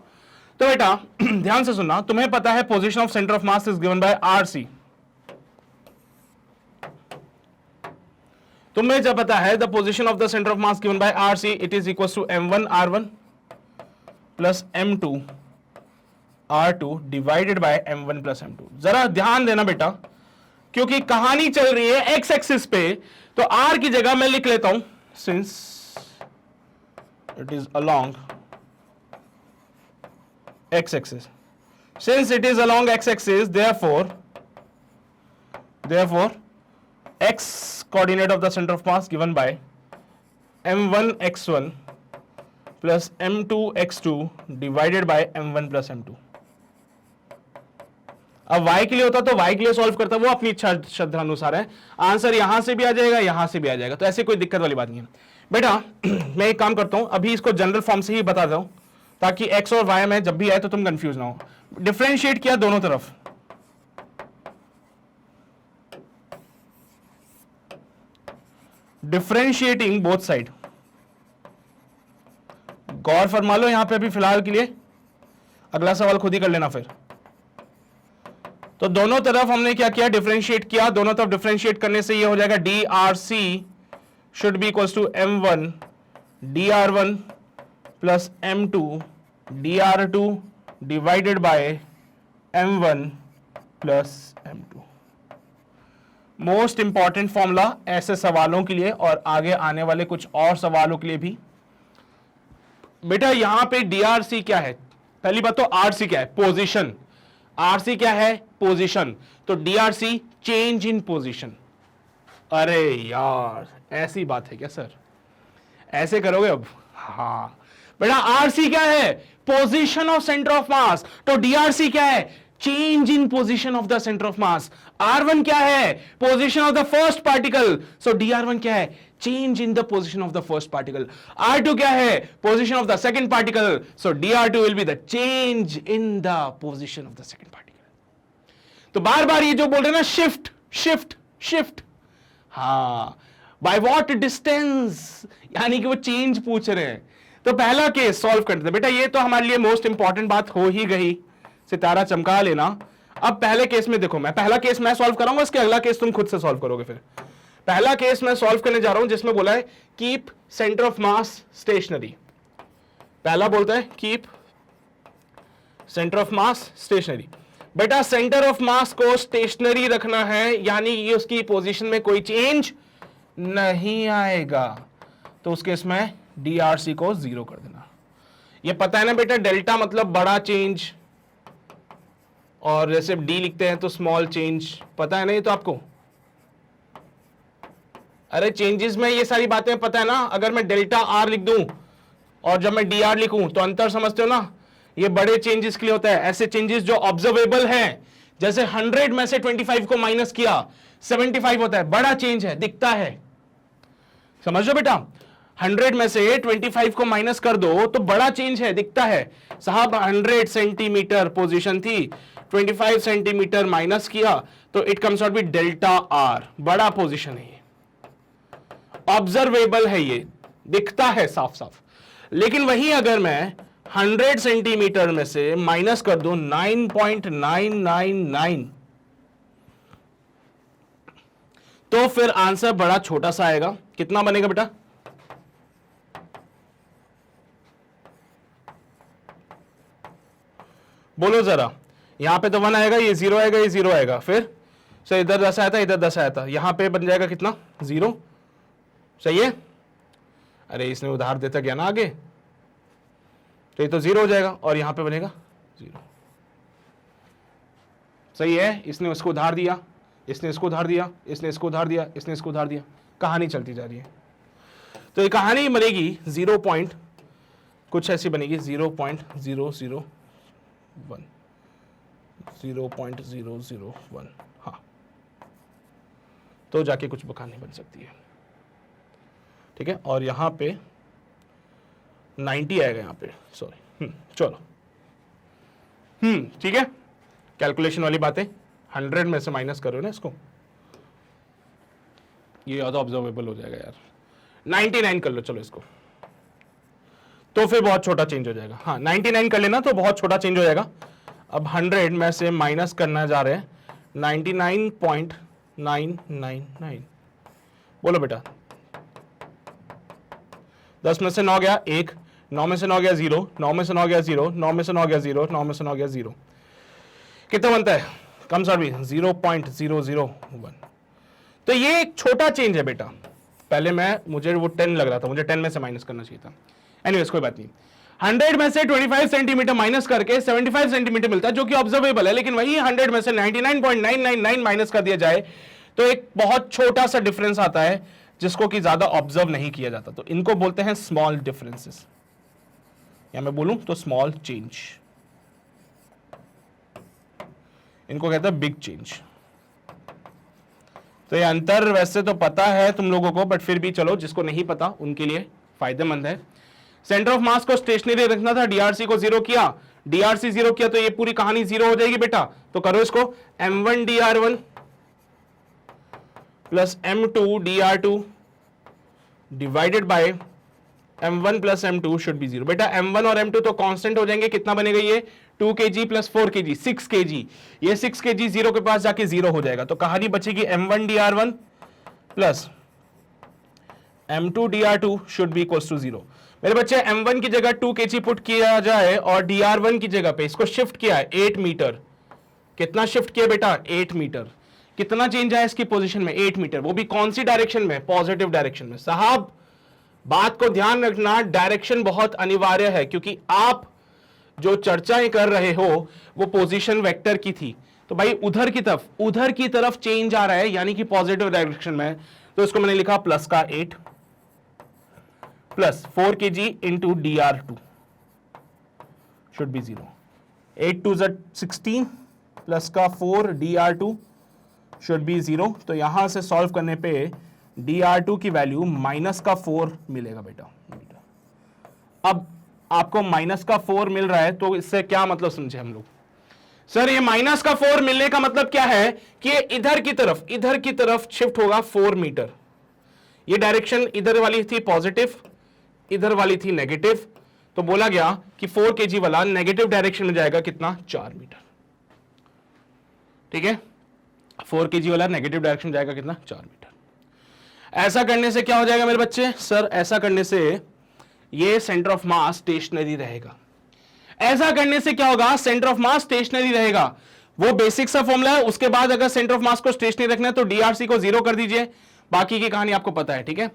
तो बेटा ध्यान से सुनना, तुम्हें पता है position of centre of mass is given by rc. तुम्हें जब पता है the position of the centre of mass given by rc, it is equal to m1 r1 plus m2 r2 divided by m1 plus m2। जरा ध्यान देना बेटा, क्योंकि कहानी चल रही है एक्स एक्सिस पे, तो r की जगह मैं लिख लेता हूं since it is along x axis, since it is along x axis therefore x coordinate of the center of mass given by m1 x1 plus m2 x2 divided by m1 plus m2। अब y के लिए होता तो y के लिए solve करता, वो अपनी इच्छा श्रद्धा अनुसार है, आंसर यहां से भी आ जाएगा यहां से भी आ जाएगा, तो ऐसे कोई दिक्कत वाली बात नहीं है बेटा। मैं एक काम करता हूं, अभी इसको जनरल फॉर्म से ही बता दूं ताकि x और y में जब भी आए तो तुम कंफ्यूज ना हो। डिफरेंशिएट किया दोनों तरफ, डिफरेंशिएटिंग बोथ साइड, गौर फरमा लो यहां पे अभी फिलहाल के लिए, अगला सवाल खुद ही कर लेना फिर। तो दोनों तरफ हमने क्या किया, डिफरेंशिएट किया, दोनों तरफ डिफरेंशिएट करने से ये हो जाएगा d r c should be equals to m1 dr1 plus m2 dr2 divided by m1 plus m2। Most important formula ऐसे सवालों के लिए और आगे आने वाले कुछ और सवालों के लिए भी। बेटा यहां पे डीआरसी क्या है, पहली बात तो आरसी क्या है, पोजीशन। आरसी क्या है, पोजीशन, तो डीआरसी चेंज इन पोजीशन। अरे यार ऐसी बात है क्या सर, ऐसे करोगे अब? हाँ बेटा आरसी क्या है, position of centre of mass, तो डीआरसी क्या है, change in position of the centre of mass. R1 क्या है, position of the first particle, so dr1 क्या है, change in the position of the first particle. R2 क्या है, position of the second particle, so dr2 will be the change in the position of the second particle. तो बार बार ये जो बोल रहे हैं ना शिफ्ट शिफ्ट शिफ्ट, हाँ बाय व्हाट डिस्टेंस, यानी कि वो चेंज पूछ रहे हैं। तो पहला केस सॉल्व करते हैं बेटा, ये तो हमारे लिए मोस्ट इंपॉर्टेंट बात हो ही गई, सितारा चमका लेना। अब पहले केस में देखो, मैं पहला केस मैं सॉल्व कराऊंगा, इसके अगला केस तुम खुद से सॉल्व करोगे। फिर पहला केस मैं सॉल्व करने जा रहा हूं जिसमें बोला है keep centre of mass stationary. पहला बोलता है keep centre of mass stationary. बेटा सेंटर ऑफ मास को स्टेशनरी रखना है, यानी ये उसकी पोजीशन में कोई चेंज नहीं आएगा, तो उस केस में डीआरसी को 0 कर देना। ये पता है ना बेटा, डेल्टा मतलब बड़ा चेंज, और जैसे डी लिखते हैं तो स्मॉल चेंज, पता है ना ये तो आपको? अरे चेंजेस में ये सारी बातें पता है ना। अगर मैं डेल्टा आर लिख दूं और जब मैं डी आर लिखूं तो अंतर समझते हो ना, ये बड़े चेंजेस के लिए होता है। ऐसे चेंजेस जो ऑब्जर्वेबल हैं, जैसे 100 में से 25 को माइनस किया 75 होता है, बड़ा चेंज है, दिखता है, समझो बेटा। 100 में से 25 को माइनस कर दो तो बड़ा चेंज है, दिखता है। साहब 100 सेंटीमीटर पोजीशन थी, 25 सेंटीमीटर माइनस किया तो it comes out be delta r, बड़ा पोजीशन है ये। ऑब्जर्वेबल है, ये दिखता है साफ साफ। लेकिन वही अगर मैं 100 सेंटीमीटर में से माइनस कर दूं 9.999, तो फिर आंसर बड़ा छोटा सा आएगा। कितना बनेगा बेटा? बोलो जरा। यहां पे तो 1 आएगा, ये 0 आएगा, ये 0 आएगा, फिर सर इधर 10 आया था, इधर 10 आया था, यहां पे बन जाएगा कितना? 0। सही है? अरे इसने उधार देता गया ना आगे, तो ये तो 0 हो जाएगा और यहां पे बनेगा 0। सही है? इसने उसको उधार दिया, इसने इसको उधार दिया, इसने इसको उधार दिया, इसने इसको उधार दिया, कहानी चलती जा रही है। तो ये कहानी बनेगी 0 पॉइंट कुछ ऐसी बनेगी, 0.001, 0.001। हाँ, तो जाके कुछ कहानी बन सकती है। ठीक है, और यहां पे 90 आएगा, यहां पे सॉरी। चलो, ठीक है, कैलकुलेशन वाली बातें। 100 में से माइनस करो ना इसको, ये ज्यादा ऑब्जर्वेबल हो जाएगा यार। 99 कर लो चलो इसको, तो फिर बहुत छोटा चेंज हो जाएगा। हाँ, 99 कर लेना तो बहुत छोटा चेंज हो जाएगा। अब 100 में से माइनस करना जा रहे हैं 99.999। बोलो बेटा, 10 में से 9 गया 1, 9 में से 9 गया 0, 9 में से 9 गया 0, 9 में से 9 गया 0, 9 में से 9 गया 0। कितना बनता है? कम सर भी 0.001। तो ये एक छोटा चेंज है बेटा। पहले मुझे वो 10 लग रहा था, मुझे 10 में से माइनस करना चाहिए था। एनीवेज कोई बात नहीं। 100 में से 25 सेंटीमीटर माइनस करके 75 सेंटीमीटर मिलता है, जो कि ऑब्जर्वेबल है। लेकिन वही 100 में से 99.999 माइनस कर दिया जाए तो एक बहुत छोटा सा डिफरेंस आता है, जिसको कि ज्यादा ऑब्जर्व नहीं किया जाता। तो इनको बोलते हैं स्मॉल डिफरेंसेस, या मैं बोलूं तो स्मॉल चेंज। इनको कहते हैं बिग चेंज। तो ये अंतर वैसे तो पता है तुम लोगों को, बट फिर भी चलो, जिसको नहीं पता उनके लिए फायदेमंद है। सेंटर ऑफ मास को स्टेशनरी रखना था, डीआरसी को 0 किया, डीआरसी 0 किया, तो ये पूरी कहानी 0 हो जाएगी बेटा। तो करो इसको, m1 dr1 plus m2 dr2 divided by m1 plus m2 should be 0। बेटा m1 और m2 तो कांस्टेंट हो जाएंगे। कितना बनेगा ये? 2 kg प्लस 4 kg, 6 kg। ये 6 kg 0 के पास जाके 0 हो जाएगा। तो कहानी बचेगी m1 dr1 plus m2 dr2 should be equals to 0। मेरे बच्चे, m1 की जगह 2 kg पुट किया जाए और dr1 की जगह पे इसको शिफ्ट किया है 8 मीटर। कितना शिफ्ट किया बेटा? 8 मीटर। कितना चेंज आया इसकी पोजीशन में? 8 मीटर। वो भी कौन सी डायरेक्शन में? पॉजिटिव डायरेक्शन में। साहब बात को ध्यान रखना, डायरेक्शन बहुत अनिवार्य है, क्योंकि आप जो चर्चाएं कर रहे हो वो पोजीशन वेक्टर की थी। तो भाई उधर की तरफ चेंज आ रहा है, यानी कि पॉजिटिव डायरेक्शन में। तो इसको मैंने लिखा प्लस का 8 plus 4 kg into dr2 should B 0। 8 2 16 plus का 4 dr2 शुड बी 0। तो यहां से सॉल्व करने पे dr2 की वैल्यू माइनस का 4 मिलेगा बेटा। अब आपको माइनस का 4 मिल रहा है, तो इससे क्या मतलब समझे हम लोग? सर ये माइनस का 4 मिलने का मतलब क्या है कि ये इधर की तरफ शिफ्ट होगा 4 मीटर। ये डायरेक्शन इधर वाली थी पॉजिटिव, इधर वाली थी नेगेटिव। तो बोला गया कि 4 kg वाला नेगेटिव डायरेक्शन में जाएगा कितना? 4 मीटर। ठीक है, 4 kg वाला नेगेटिव डायरेक्शन जाएगा कितना? 4 मीटर। ऐसा करने से क्या हो जाएगा मेरे बच्चे? सर ऐसा करने से ये सेंटर ऑफ मास स्टेशनरी रहेगा। ऐसा करने से क्या होगा? सेंटर ऑफ मास स्टेशनरी रहेगा। वो बेसिक सा फॉर्मूला है। उसके बाद अगर सेंटर ऑफ मास को स्टेशनरी रखना है तो डीआरसी को 0 कर दीजिए। बाकी की कहानी आपको पता है। ठीक है,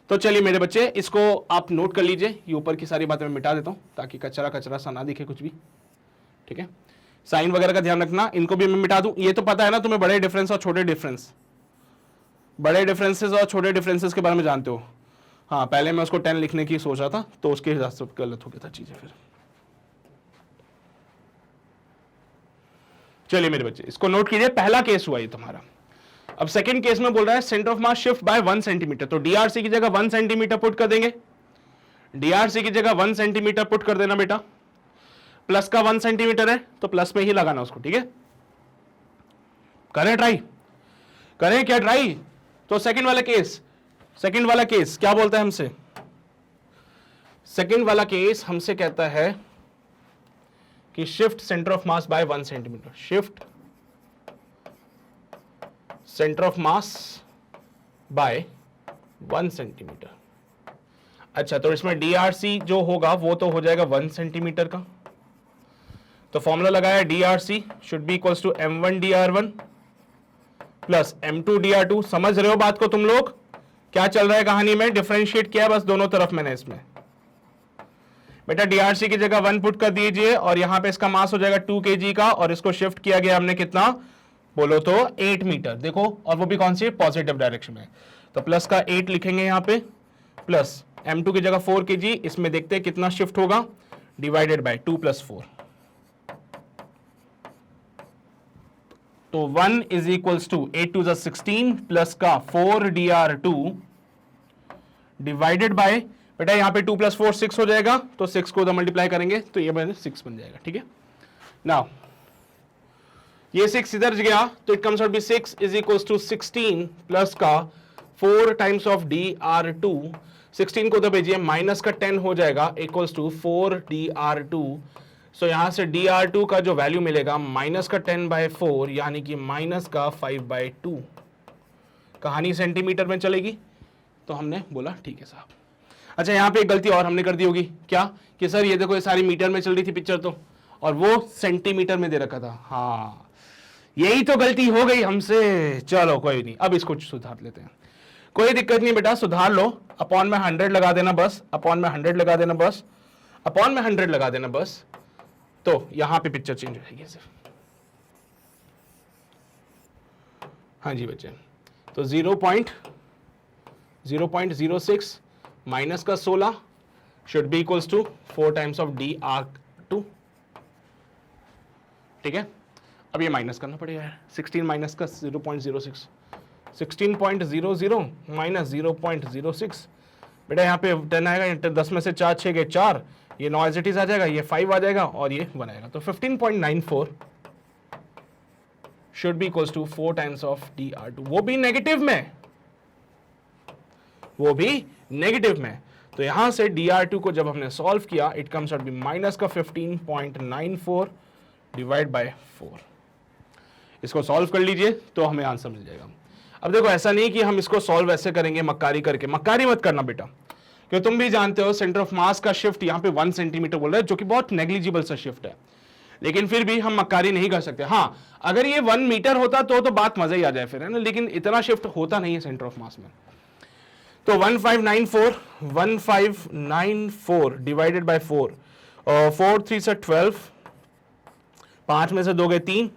तो चलिए मेरे बच्चे, इसको आप नोट कर लीजिए। ये ऊपर की सारी बातें मैं मिटा देता हूं ताकि कचरा सा ना दिखे कुछ भी। ठीक है, साइन वगैरह का ध्यान रखना, इनको भी मैं मिटा दूं। ये तो पता है ना तुम्हें, बड़े डिफरेंस और छोटे डिफरेंस, बड़े डिफरेंसेस और छोटे डिफरेंसेस के बारे में जानते हो। हाँ, पहले मैं उसको 10 लिखने की सोच रहा था, तो उसके हिसाब से गलत हो गया था चीजें। फिर चलिए मेरे बच्चे, इसको नोट कीजिए। पहला केस हुआ ये तुम्हारा। अब सेकंड केस में बोल रहा है centre of mass shift by 1 centimetre. तो डीआरसी की जगह 1 सेंटीमीटर पुट कर देंगे। डीआरसी की जगह 1 सेंटीमीटर पुट कर देना बेटा। प्लस का 1 सेंटीमीटर है तो प्लस में ही लगाना उसको। ठीक है, करें ट्राई, करें क्या ट्राई? तो सेकंड वाला केस सेकंड वाला केस क्या बोलता है हमसे? सेकंड वाला केस हमसे कहता है कि shift centre of mass by 1 centimetre, shift centre of mass by 1 centimetre. अच्छा, तो इसमें डीआरसी जो होगा वो तो हो जाएगा 1 सेंटीमीटर का, तो फॉर्मूला लगाया drc should be equals to m1 dr1 plus m2 dr2। समझ रहे हो बात को तुम लोग? क्या चल रहा है कहानी में? डिफरेंशिएट किया बस दोनों तरफ मैंने इसमें। बेटा डीआरसी की जगह 1 पुट कर दीजिए और यहां पे इसका मास हो जाएगा 2 kg का, और इसको शिफ्ट किया गया हमने कितना बोलो तो 8 मीटर। देखो, और वो भी कौन सी? पॉजिटिव डायरेक्शन में। तो प्लस का 8 लिखेंगे यहां पे, प्लस m2 की जगह 4 kg, इसमें देखते हैं कितना शिफ्ट होगा, डिवाइडेड बाय 2 + 4। तो 1 इज इक्वल्स टू 8 2 16 प्लस का 4 dr2 डिवाइडेड बाय, बेटा यहां पे 2 + 4 6 हो जाएगा, तो 6 को उधर मल्टीप्लाई करेंगे तो ये मैंने 6 बन जाएगा। ठीक है, नाउ ये 6 इधर गया तो it comes out be 6 is equals to 16 plus का 4 टाइम्स ऑफ dr2। 16 को उधर भेजिए, माइनस का 10 हो जाएगा इक्वल्स टू 4 dr2। सो यहां से dr2 का जो वैल्यू मिलेगा माइनस का 10/4 यानी कि माइनस का 5/2। कहानी सेंटीमीटर में चलेगी, तो हमने बोला ठीक है साहब। अच्छा, यहां पे एक गलती और हमने कर दी होगी, क्या कि सर ये देखो ये सारी मीटर में चल रही थी पिक्चर तो, और वो सेंटीमीटर में दे रखा था। हाँ, यही तो गलती हो गई हमसे। चलो कोई नहीं, अब इसको सुधार लेते हैं, कोई दिक्कत नहीं बेटा, सुधार लो। अपॉन में 100 लगा देना बस, अपॉन में 100 लगा देना बस, अपॉन में 100 लगा देना बस, तो यहां पे पिक्चर चेंज हो जाएगी सिर्फ। हाँ जी बच्चे, तो 0.06 माइनस का 16 should be equals to 4 times of dr2। ठीक है, अब ये माइनस करना पड़ेगा यार, 16 माइनस का 0.06, 16.00 माइनस 0.06। बेटा यहाँ पे 10 आएगा, 10 में से 4 6 गए 4, ये 9 एज इट इज आ जाएगा, ये 5 आ जाएगा और ये 1 आएगा, तो 15.94 should be equals to 4 times of dr2, वो भी नेगेटिव में, वो भी नेगेटिव में। तो यहां से dr2 को जब हमने सॉल्व किया, it comes out be minus का 15.94 डिवाइड बाय 4। इसको सॉल्व कर लीजिए तो हमें आंसर मिल जाएगा। अब देखो, ऐसा नहीं कि हम इसको सॉल्व ऐसे करेंगे मक्कारी करके, मक्कारी मत करना बेटा, क्योंकि तुम भी जानते हो सेंटर ऑफ मास का शिफ्ट यहाँ पे 1 सेंटीमीटर बोल रहा है, जो कि बहुत नेग्लिजिबल सा शिफ्ट है, लेकिन फिर भी हम मक्कारी नहीं कर सकते। हाँ, अगर ये 1 मीटर होता तो बात मजा ही आ जाए फिर, है ना, लेकिन इतना शिफ्ट होता नहीं है सेंटर ऑफ मास में। तो 1594 डिवाइडेड बाय 4, 4 3 से 12, 5 में से 2 गए 3,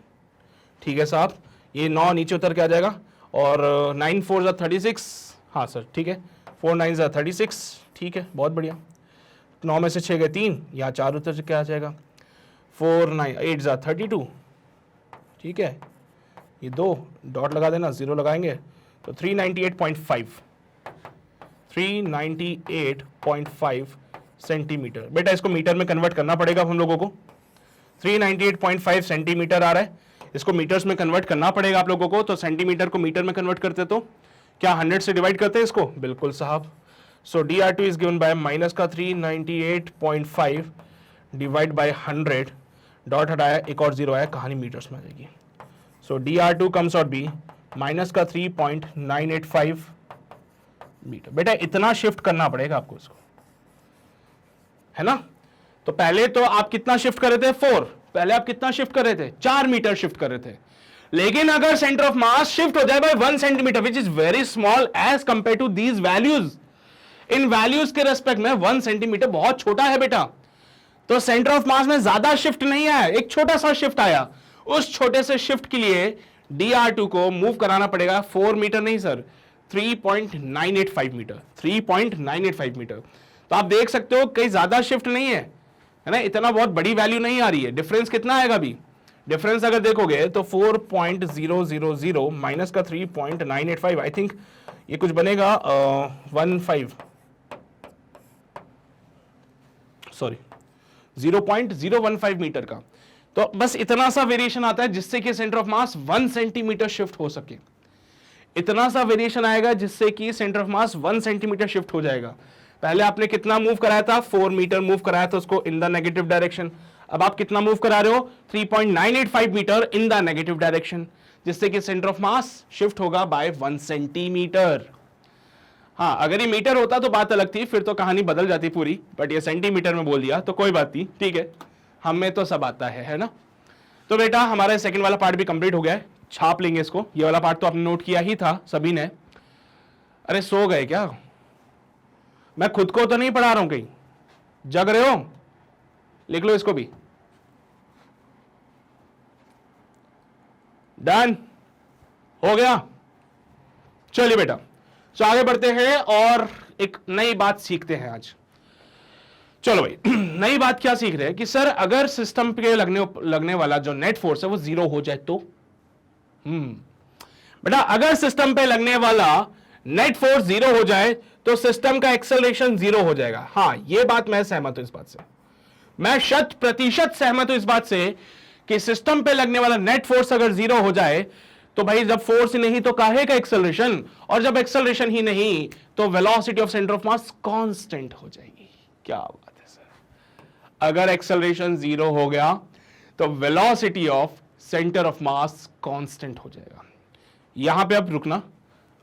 ठीक है साहब, ये 9 नीचे उतर के आ जाएगा, और 9 4 जा 36, हाँ सर ठीक है, 4 9 जा 36, ठीक है बहुत बढ़िया। 9 में से 6 गए 3, यहाँ 4 उतर के आ जाएगा, 4 9 8 जा 32, ठीक है, ये 2 डॉट लगा देना, 0 लगाएंगे तो 398.5 सेंटीमीटर। बेटा इसको मीटर में कन्वर्ट करना पड़ेगा हम लोगों को, 398.5 सेंटीमीटर आ रहा है, इसको मीटर्स में कन्वर्ट करना पड़ेगा आप लोगों को। तो सेंटीमीटर को मीटर में कन्वर्ट करते तो क्या 100 से डिवाइड करते हैं इसको? बिल्कुल साहब। सो dr2 is given bye minus का 398.5 डिवाइड बाय 100, डॉट हटाया, एक और 0 आया, कहानी मीटर्स में आ जाएगी। So dr2 comes out be minus का 3.985 मीटर। बेटा इतना शिफ्ट करना पड़ेगा आपको इसको, है ना। तो पहले तो आप कितना शिफ्ट कर रहे थे? 4। पहले आप कितना शिफ्ट कर रहे थे? 4 मीटर शिफ्ट कर रहे थे। लेकिन अगर सेंटर ऑफ मास शिफ्ट हो जाए by 1 centimetre, which is very small as compare to these values, इन वैल्यूज के रेस्पेक्ट में 1 सेंटीमीटर बहुत छोटा है बेटा। तो सेंटर ऑफ मास में ज्यादा शिफ्ट नहीं आया, एक छोटा सा शिफ्ट आया। उस छोटे से शिफ्ट के लिए dr2 को मूव कराना पड़ेगा 4 मीटर नहीं सर, 3.985 मीटर, 3.985 मीटर। तो आप देख सकते हो कहीं ज्यादा शिफ्ट नहीं है, है ना, इतना बहुत बड़ी वैल्यू नहीं आ रही है। डिफरेंस कितना आएगा अभी? डिफरेंस अगर देखोगे तो 4.000 माइनस का 3.985, आई थिंक ये कुछ बनेगा 0.015 मीटर का। तो बस इतना सा वेरिएशन आता है जिससे कि centre of mass 1 centimetre shift हो सके। इतना सा वेरिएशन आएगा जिससे कि centre of mass 1 centimetre shift हो जाएगा। पहले आपने कितना मूव कराया था, 4 मीटर मूव कराया था उसको इन द नेगेटिव डायरेक्शन। अब आप कितना मूव करा रहे हो, 3.985 metre in the negative direction, जिससे कि सेंटर ऑफ मास शिफ्ट होगा बाय 1 सेंटीमीटर। हाँ, अगर ये मीटर होता तो बात अलग थी, फिर तो कहानी बदल जाती पूरी, बट ये सेंटीमीटर में बोल दिया तो कोई बात नहीं, ठीक है, हमें तो सब आता है ना। तो बेटा हमारा सेकंड वाला पार्ट भी कंप्लीट हो गया है, छाप लेंगे इसको। ये वाला पार्ट तो आपने नोट किया ही था सभी ने। अरे सो गए क्या? मैं खुद को तो नहीं पढ़ा रहा हूं, कहीं जग रहे हो? लिख लो इसको भी। डन हो गया। चलिए बेटा, तो आगे बढ़ते हैं और एक नई बात सीखते हैं आज। चलो भाई, नई बात क्या सीख रहे हैं कि सर अगर सिस्टम पे लगने वाला जो नेट फोर्स है वो 0 हो जाए तो बेटा अगर सिस्टम पे लगने वाला नेट फोर्स 0 हो जाए तो सिस्टम का एक्सेलरेशन 0 हो जाएगा। हां, यह बात मैं सहमत हूं इस बात से, मैं 100% सहमत हूं इस बात से कि सिस्टम पे लगने वाला नेट फोर्स अगर 0 हो जाए तो भाई जब फोर्स ही नहीं तो काहे का एक्सेलरेशन, और जब एक्सेलरेशन ही नहीं तो velocity of centre of mass constant हो जाएगी। क्या बात है सर, अगर एक्सेलरेशन 0 हो गया तो velocity of centre of mass constant हो जाएगा। यहां पे अब रुकना,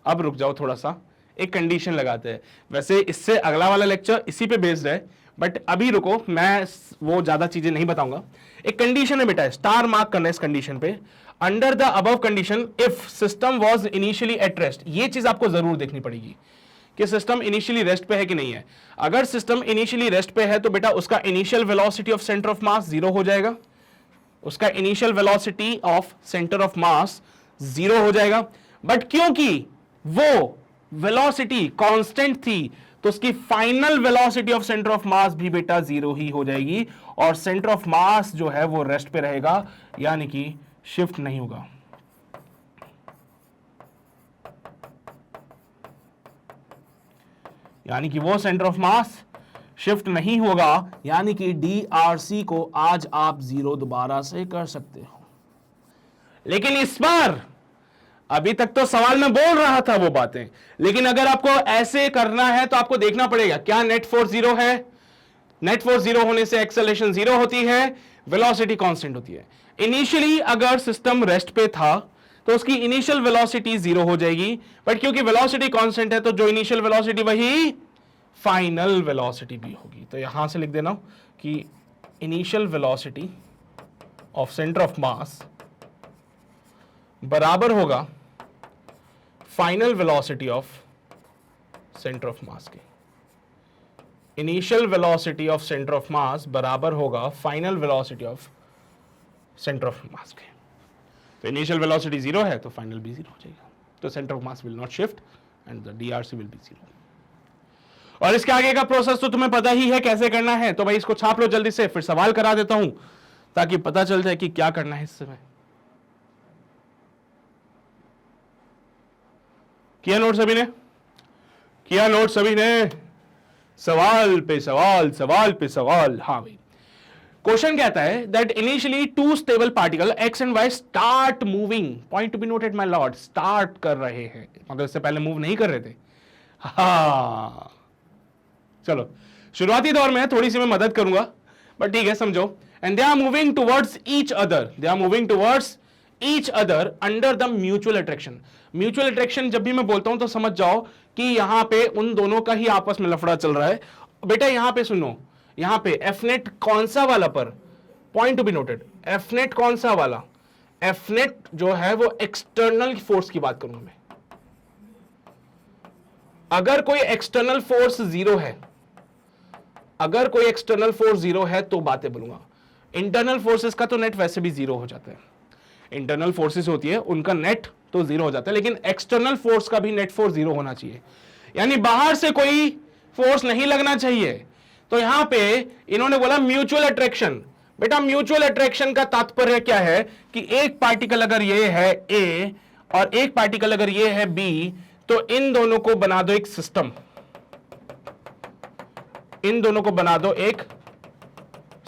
अब रुक जाओ थोड़ा सा, एक कंडीशन लगाते हैं। वैसे इससे अगला वाला लेक्चर इसी पे बेस्ड है, बट अभी रुको, मैं वो ज्यादा चीजें नहीं बताऊंगा। एक कंडीशन है बेटा, स्टार मार्क करना इस कंडीशन पे, under the above condition if system was initially at rest. ये चीज आपको जरूर देखनी पड़ेगी कि सिस्टम इनिशियली रेस्ट पे है कि नहीं है। अगर सिस्टम इनिशियली रेस्ट पे है तो बेटा उसका initial velocity of centre of mass 0 हो जाएगा, उसका initial velocity of centre of mass 0 हो जाएगा। बट क्योंकि वो वेलोसिटी कांस्टेंट थी तो उसकी final velocity of centre of मास भी बेटा 0 ही हो जाएगी, और सेंटर ऑफ मास जो है वो रेस्ट पे रहेगा, यानी कि शिफ्ट नहीं होगा। यानी कि वो सेंटर ऑफ मास शिफ्ट नहीं होगा, यानी कि DRC को आज आप 0 दोबारा से कर सकते हो। लेकिन इस बार, अभी तक तो सवाल में बोल रहा था वो बातें, लेकिन अगर आपको ऐसे करना है तो आपको देखना पड़ेगा क्या नेट फोर्स 0 है। नेट फोर्स 0 होने से एक्सेलरेशन 0 होती है, वेलोसिटी कांस्टेंट होती है। इनिशियली अगर सिस्टम रेस्ट पे था तो उसकी इनिशियल वेलोसिटी 0 हो जाएगी, बट क्योंकि वेलोसिटी कांस्टेंट है तो जो इनिशियल वेलोसिटी वही फाइनल वेलोसिटी भी होगी। तो यहां से लिख देना कि initial velocity of centre of mass बराबर होगा final velocity of centre of mass के। Initial velocity of centre of mass बराबर होगा final velocity of centre of mass के। तो इनिशियल वेलोसिटी 0 है तो फाइनल भी 0 हो जाएगा, तो centre of mass will not shift and the DRC will be 0। और इसके आगे का प्रोसेस तो तुम्हें पता ही है कैसे करना है, तो भाई इसको छाप लो जल्दी से, फिर सवाल करा देता हूं ताकि पता चल जाए कि क्या करना है इस समय। किया नोट सभी ने? किया नोट सभी ने? सवाल पे सवाल, सवाल पे सवाल। हाँ भाई, क्वेश्चन कहता है that initially two stable particle X and Y start moving, point to be noted my lord, start कर रहे हैं, मतलब इससे पहले मूव नहीं कर रहे थे। हाँ चलो, शुरुआती दौर में थोड़ी सी मैं मदद करूंगा, बट ठीक है समझो। And they are moving towards each other, they are moving towards each other under the mutual attraction. Mutual attraction जब भी मैं बोलता हूं तो समझ जाओ कि यहां पे उन दोनों का ही आपस में लफड़ा चल रहा है। बेटा यहां पे सुनो, यहां पे एफ नेट कौन सा वाला पर, point to be noted, F net कौन सा वाला, एफ नेट जो है वो एक्सटर्नल फोर्स की बात करूंगा मैं। अगर कोई एक्सटर्नल फोर्स 0 है, अगर कोई एक्सटर्नल फोर्स 0 है तो बातें बोलूंगा। इंटरनल फोर्सेस का तो नेट वैसे भी 0 हो जाता है, इंटरनल फोर्सेस होती है उनका नेट तो 0 हो जाता है, लेकिन एक्सटर्नल फोर्स का भी नेट फोर्स 0 होना चाहिए, यानी बाहर से कोई फोर्स नहीं लगना चाहिए। तो यहां पे इन्होंने बोला म्यूचुअल अट्रैक्शन। बेटा म्यूचुअल अट्रैक्शन का तात्पर्य क्या है कि एक पार्टिकल अगर ये है ए और एक पार्टिकल अगर ये है बी, तो इन दोनों को बना दो एक सिस्टम, इन दोनों को बना दो एक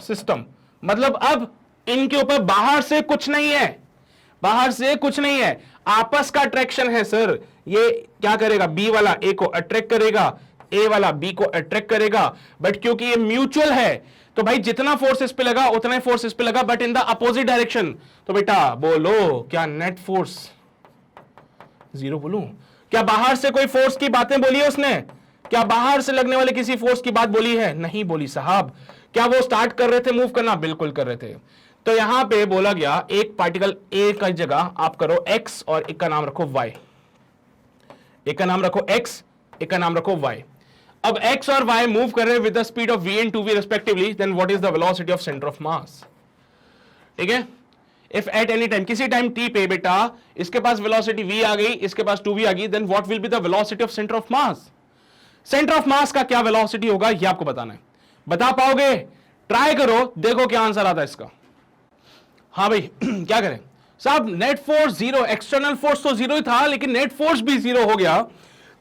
सिस्टम। मतलब अब इनके ऊपर बाहर से कुछ नहीं है, बाहर से कुछ नहीं है, आपस का अट्रैक्शन है सर। ये क्या करेगा, बी वाला ए को अट्रैक्ट करेगा, ए वाला बी को अट्रैक्ट करेगा, बट क्योंकि ये म्यूचुअल है तो भाई जितना फोर्स इस पे लगा उतना ही फोर्स इस पे लगा, but in the opposite direction. तो बेटा बोलो क्या नेट फोर्स 0 बोलूं? क्या बाहर से कोई फोर्स की बातें बोली है उसने? क्या बाहर से लगने वाले किसी फोर्स की बात बोली है? नहीं बोली साहब। क्या वो स्टार्ट कर रहे थे मूव करना? बिल्कुल कर रहे थे। तो यहां पे बोला गया एक पार्टिकल ए का जगह आप करो एक्स और एक का नाम रखो वाई, एक का नाम रखो एक्स, एक का नाम रखो वाई। अब x और y मूव कर रहे हैं with the speed of v and 2v respectively, then what is the velocity of centre of mass? ठीक है, इफ एट एनी टाइम, किसी टाइम t पे बेटा इसके पास वेलोसिटी v आ गई, इसके पास 2v आ गई, then what will be the velocity of centre of mass? Centre of mass का क्या वेलोसिटी होगा ये आपको बताना है। बता पाओगे? ट्राई करो, देखो क्या आंसर आता है इसका। हाँ भाई क्या करें साहब, नेट फोर्स 0, एक्सटर्नल फोर्स तो 0 ही था लेकिन नेट फोर्स भी 0 हो गया,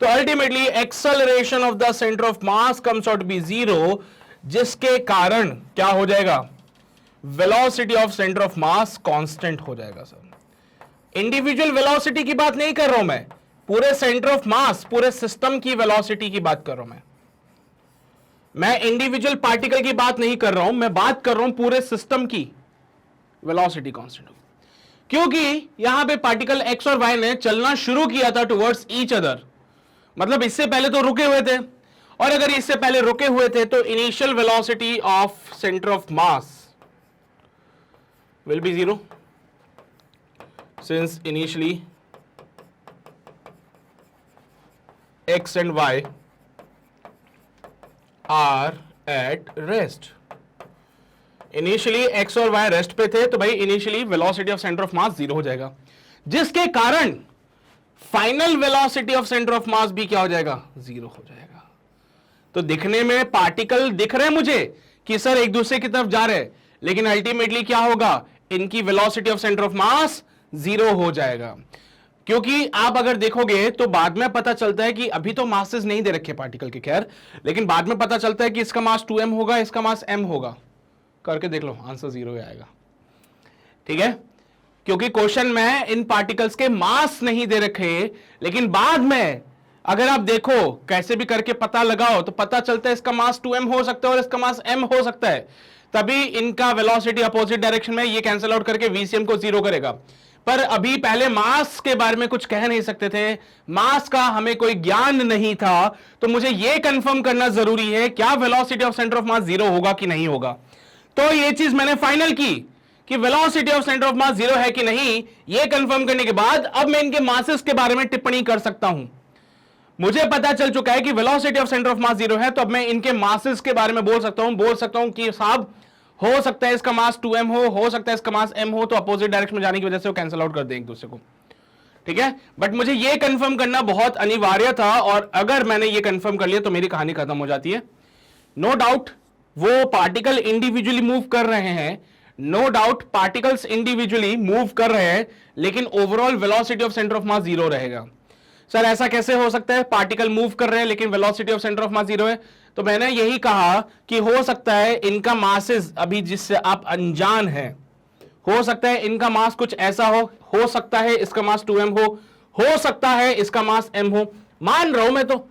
तो ultimately acceleration of the centre of mass comes out be 0, जिसके कारण क्या हो जाएगा, velocity of centre of mass constant हो जाएगा सर। इंडिविजुअल वेलोसिटी की बात नहीं कर रहा हूं मैं, पूरे सेंटर ऑफ मास, पूरे सिस्टम की वेलोसिटी की बात कर रहा हूं मैं इंडिविजुअल पार्टिकल की बात नहीं कर रहा हूं, मैं बात कर रहा हूं पूरे सिस्टम की वेलोसिटी कांस्टेंट होगी, क्योंकि यहां पे पार्टिकल एक्स और वाई ने चलना शुरू किया था टुवर्ड्स ईच अदर, मतलब इससे पहले तो रुके हुए थे, और अगर इससे पहले रुके हुए थे तो initial velocity of centre of mass will B 0, since initially x and y are at rest। Initially x और y रेस्ट पे थे तो भाई initially velocity of centre of mass 0 हो जाएगा, जिसके कारण final velocity of centre of मास भी क्या हो जाएगा, 0 हो जाएगा। तो दिखने में पार्टिकल दिख रहे हैं मुझे कि सर एक दूसरे की तरफ जा रहे हैं, लेकिन अल्टीमेटली क्या होगा, इनकी velocity of centre of mass 0 हो जाएगा। क्योंकि आप अगर देखोगे तो बाद में पता चलता है कि अभी तो मासेस नहीं दे रखे पार्टिकल के, खैर, लेकिन बाद में पता चलता है कि इसका मास 2m होगा, इसका मास m होगा, करके देख लो आंसर 0 आएगा। ठीक है, क्योंकि क्वेश्चन में इन पार्टिकल्स के मास नहीं दे रखे, लेकिन बाद में अगर आप देखो कैसे भी करके पता लगाओ तो पता चलता है इसका मास 2m हो सकता है और इसका मास m हो सकता है, तभी इनका वेलोसिटी अपोजिट डायरेक्शन में ये कैंसिल आउट करके VCM को 0 करेगा। पर अभी पहले मास के बारे में कुछ कह नहीं सकते थे, मास का हमें कोई ज्ञान नहीं था, तो मुझे यह कंफर्म करना जरूरी है क्या velocity of centre of mass 0 होगा कि नहीं होगा। तो ये चीज मैंने फाइनल की कि velocity of centre of mass 0 है कि नहीं, यह कंफर्म करने के बाद अब मैं इनके मासेस के बारे में टिप्पणी कर सकता हूं। मुझे पता चल चुका है कि velocity of centre of mass 0 है, तो अब मैं इनके मासेस के बारे में बोल सकता हूं कि साहब हो सकता है इसका मास 2m हो सकता है इसका मास m हो, तो अपोजिट डायरेक्शन में जाने की वजह से वो कैंसिल आउट कर दें एक दूसरे को। ठीक है, बट मुझे ये कंफर्म करना बहुत अनिवार्य था, और अगर मैंने ये कंफर्म कर लिया तो मेरी कहानी खत्म हो जाती है। नो डाउट वो पार्टिकल इंडिविजुअली मूव कर रहे हैं, no doubt particles individually move कर रहे हैं, लेकिन overall velocity of centre of mass 0 रहेगा। सर ऐसा कैसे हो सकता है, पार्टिकल मूव कर रहे हैं लेकिन velocity of centre of mass 0 है? तो मैंने यही कहा कि हो सकता है इनका मासेस अभी जिससे आप अनजान हैं, हो सकता है इनका मास कुछ ऐसा हो सकता है इसका मास 2m हो सकता है इसका मास m हो, मान रहा हूं मैं, तो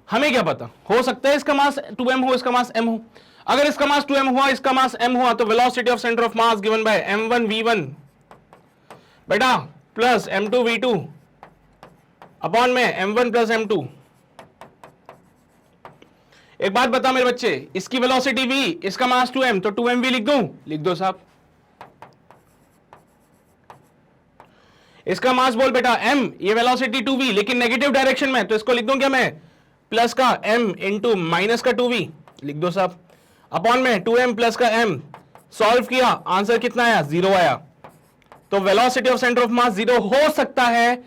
हमें क्या पता, हो सकता है इसका मास 2m हो इसका मास m हो। अगर इसका मास 2m हुआ इसका मास m हुआ तो velocity of centre of mass given by m1 v1 बेटा प्लस m2 v2 अपॉन में m1 प्लस m2। एक बात बता मेरे बच्चे, इसकी वेलोसिटी v, इसका मास 2m, तो 2mv लिख दूं? लिख दो साहब। इसका मास बोल बेटा m, ये वेलोसिटी 2v लेकिन नेगेटिव डायरेक्शन में, तो इसको लिख दूं क्या मैं, प्लस का m इंटू माइनस का 2v, लिख दो साहब, अपॉन में 2m प्लस का m। सॉल्व किया, आंसर कितना आया, 0 आया। तो velocity of centre of mass 0 हो सकता है,